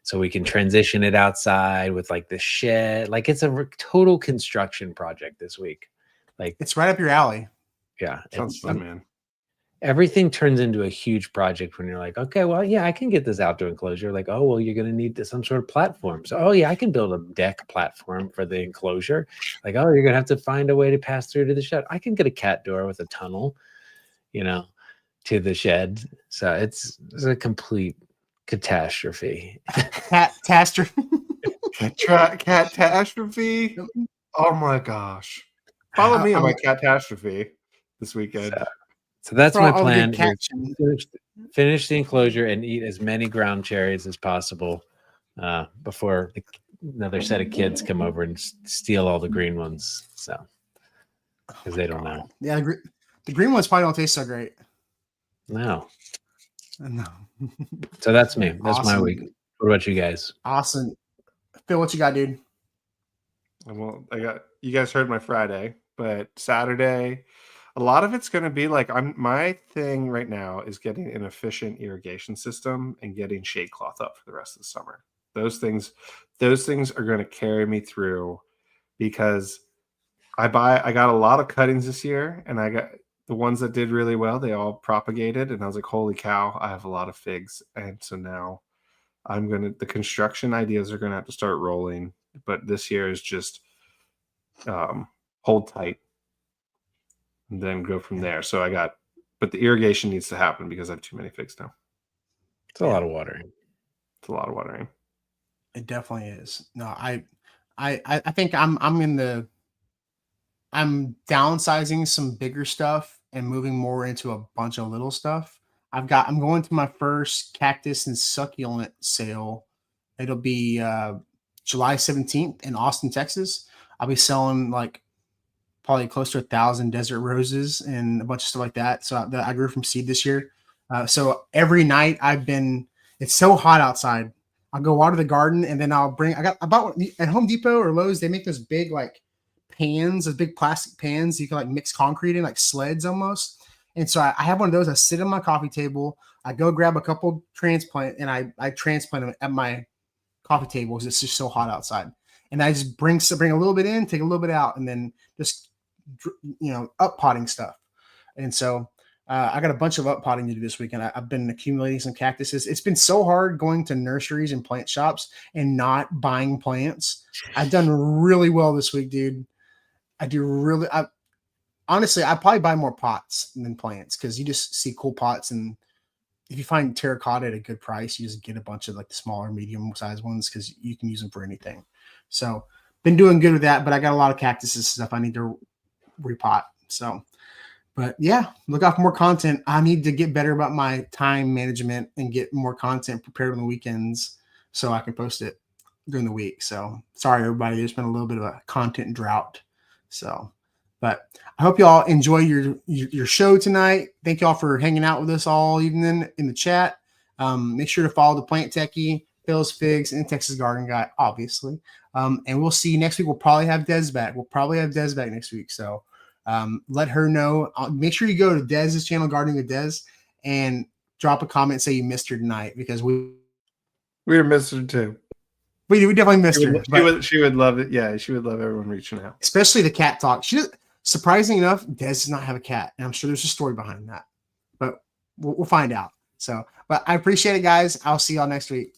so we can transition it outside with like the shed. Like it's a total construction project this week. Like it's right up your alley. Yeah, sounds fun, man. Everything turns into a huge project when you're like, okay, well, yeah, I can get this outdoor enclosure. Like, oh, well, you're going to need some sort of platform. So, oh, yeah, I can build a deck platform for the enclosure. Like, oh, you're going to have to find a way to pass through to the shed. I can get a cat door with a tunnel, to the shed. So it's a complete catastrophe. Catastrophe. Catastrophe. Oh my gosh. Follow me on my catastrophe this weekend. So that's my plan. Finish the enclosure and eat as many ground cherries as possible before another set of kids come over and steal all the green ones. So, because they don't know. Yeah, the green ones probably don't taste so great. No. No. So that's me. That's awesome. My week. What about you guys? Awesome. Phil, what you got, dude? Well, you guys heard my Friday, but Saturday, a lot of it's going to be like my thing right now is getting an efficient irrigation system and getting shade cloth up for the rest of the summer. Those things are going to carry me through because I got a lot of cuttings this year, and I got the ones that did really well. They all propagated, and I was like, holy cow, I have a lot of figs. And so now the construction ideas are going to have to start rolling, but this year is just hold tight and then go from there. So but the irrigation needs to happen because I have too many figs now. It's a lot of watering. It's a lot of watering. It definitely is. No, I think I'm downsizing some bigger stuff and moving more into a bunch of little stuff. I'm going to my first cactus and succulent sale. It'll be July 17th in Austin, Texas. I'll be selling like probably close to 1,000 desert roses and a bunch of stuff like that. So I grew from seed this year. So every night it's so hot outside. I'll go water the garden, and then I bought at Home Depot or Lowe's. They make those big like pans, those big plastic pans you can like mix concrete in, like sleds almost. And so I have one of those. I sit on my coffee table. I go grab a couple transplant, and I transplant them at my coffee table because it's just so hot outside. and I just bring a little bit in, take a little bit out, and then just up potting stuff. And so I got a bunch of up potting to do this weekend. I've been accumulating some cactuses. It's been so hard going to nurseries and plant shops and not buying plants. I've done really well this week, dude. Honestly, I probably buy more pots than plants because you just see cool pots, and if you find terracotta at a good price, you just get a bunch of like the smaller, medium sized ones because you can use them for anything. So been doing good with that, but I got a lot of cactuses and stuff I need to repot. So, but yeah, look out for more content. I need to get better about my time management and get more content prepared on the weekends so I can post it during the week. So sorry, everybody. There's been a little bit of a content drought. So, but I hope y'all enjoy your show tonight. Thank y'all for hanging out with us all evening in the chat. Make sure to follow the Plant Techie, Phil's Figs, and Texas Garden Guy, obviously. And we'll see you next week. We'll probably have Des back. Next week. So let her know. Make sure you go to Dez's channel, Gardening with Des, and drop a comment and say you missed her tonight because we missed her too. We definitely missed her. She would love it. Yeah, she would love everyone reaching out. Especially the cat talk. Surprisingly enough, Des does not have a cat. And I'm sure there's a story behind that. But we'll find out. So, but I appreciate it, guys. I'll see y'all next week.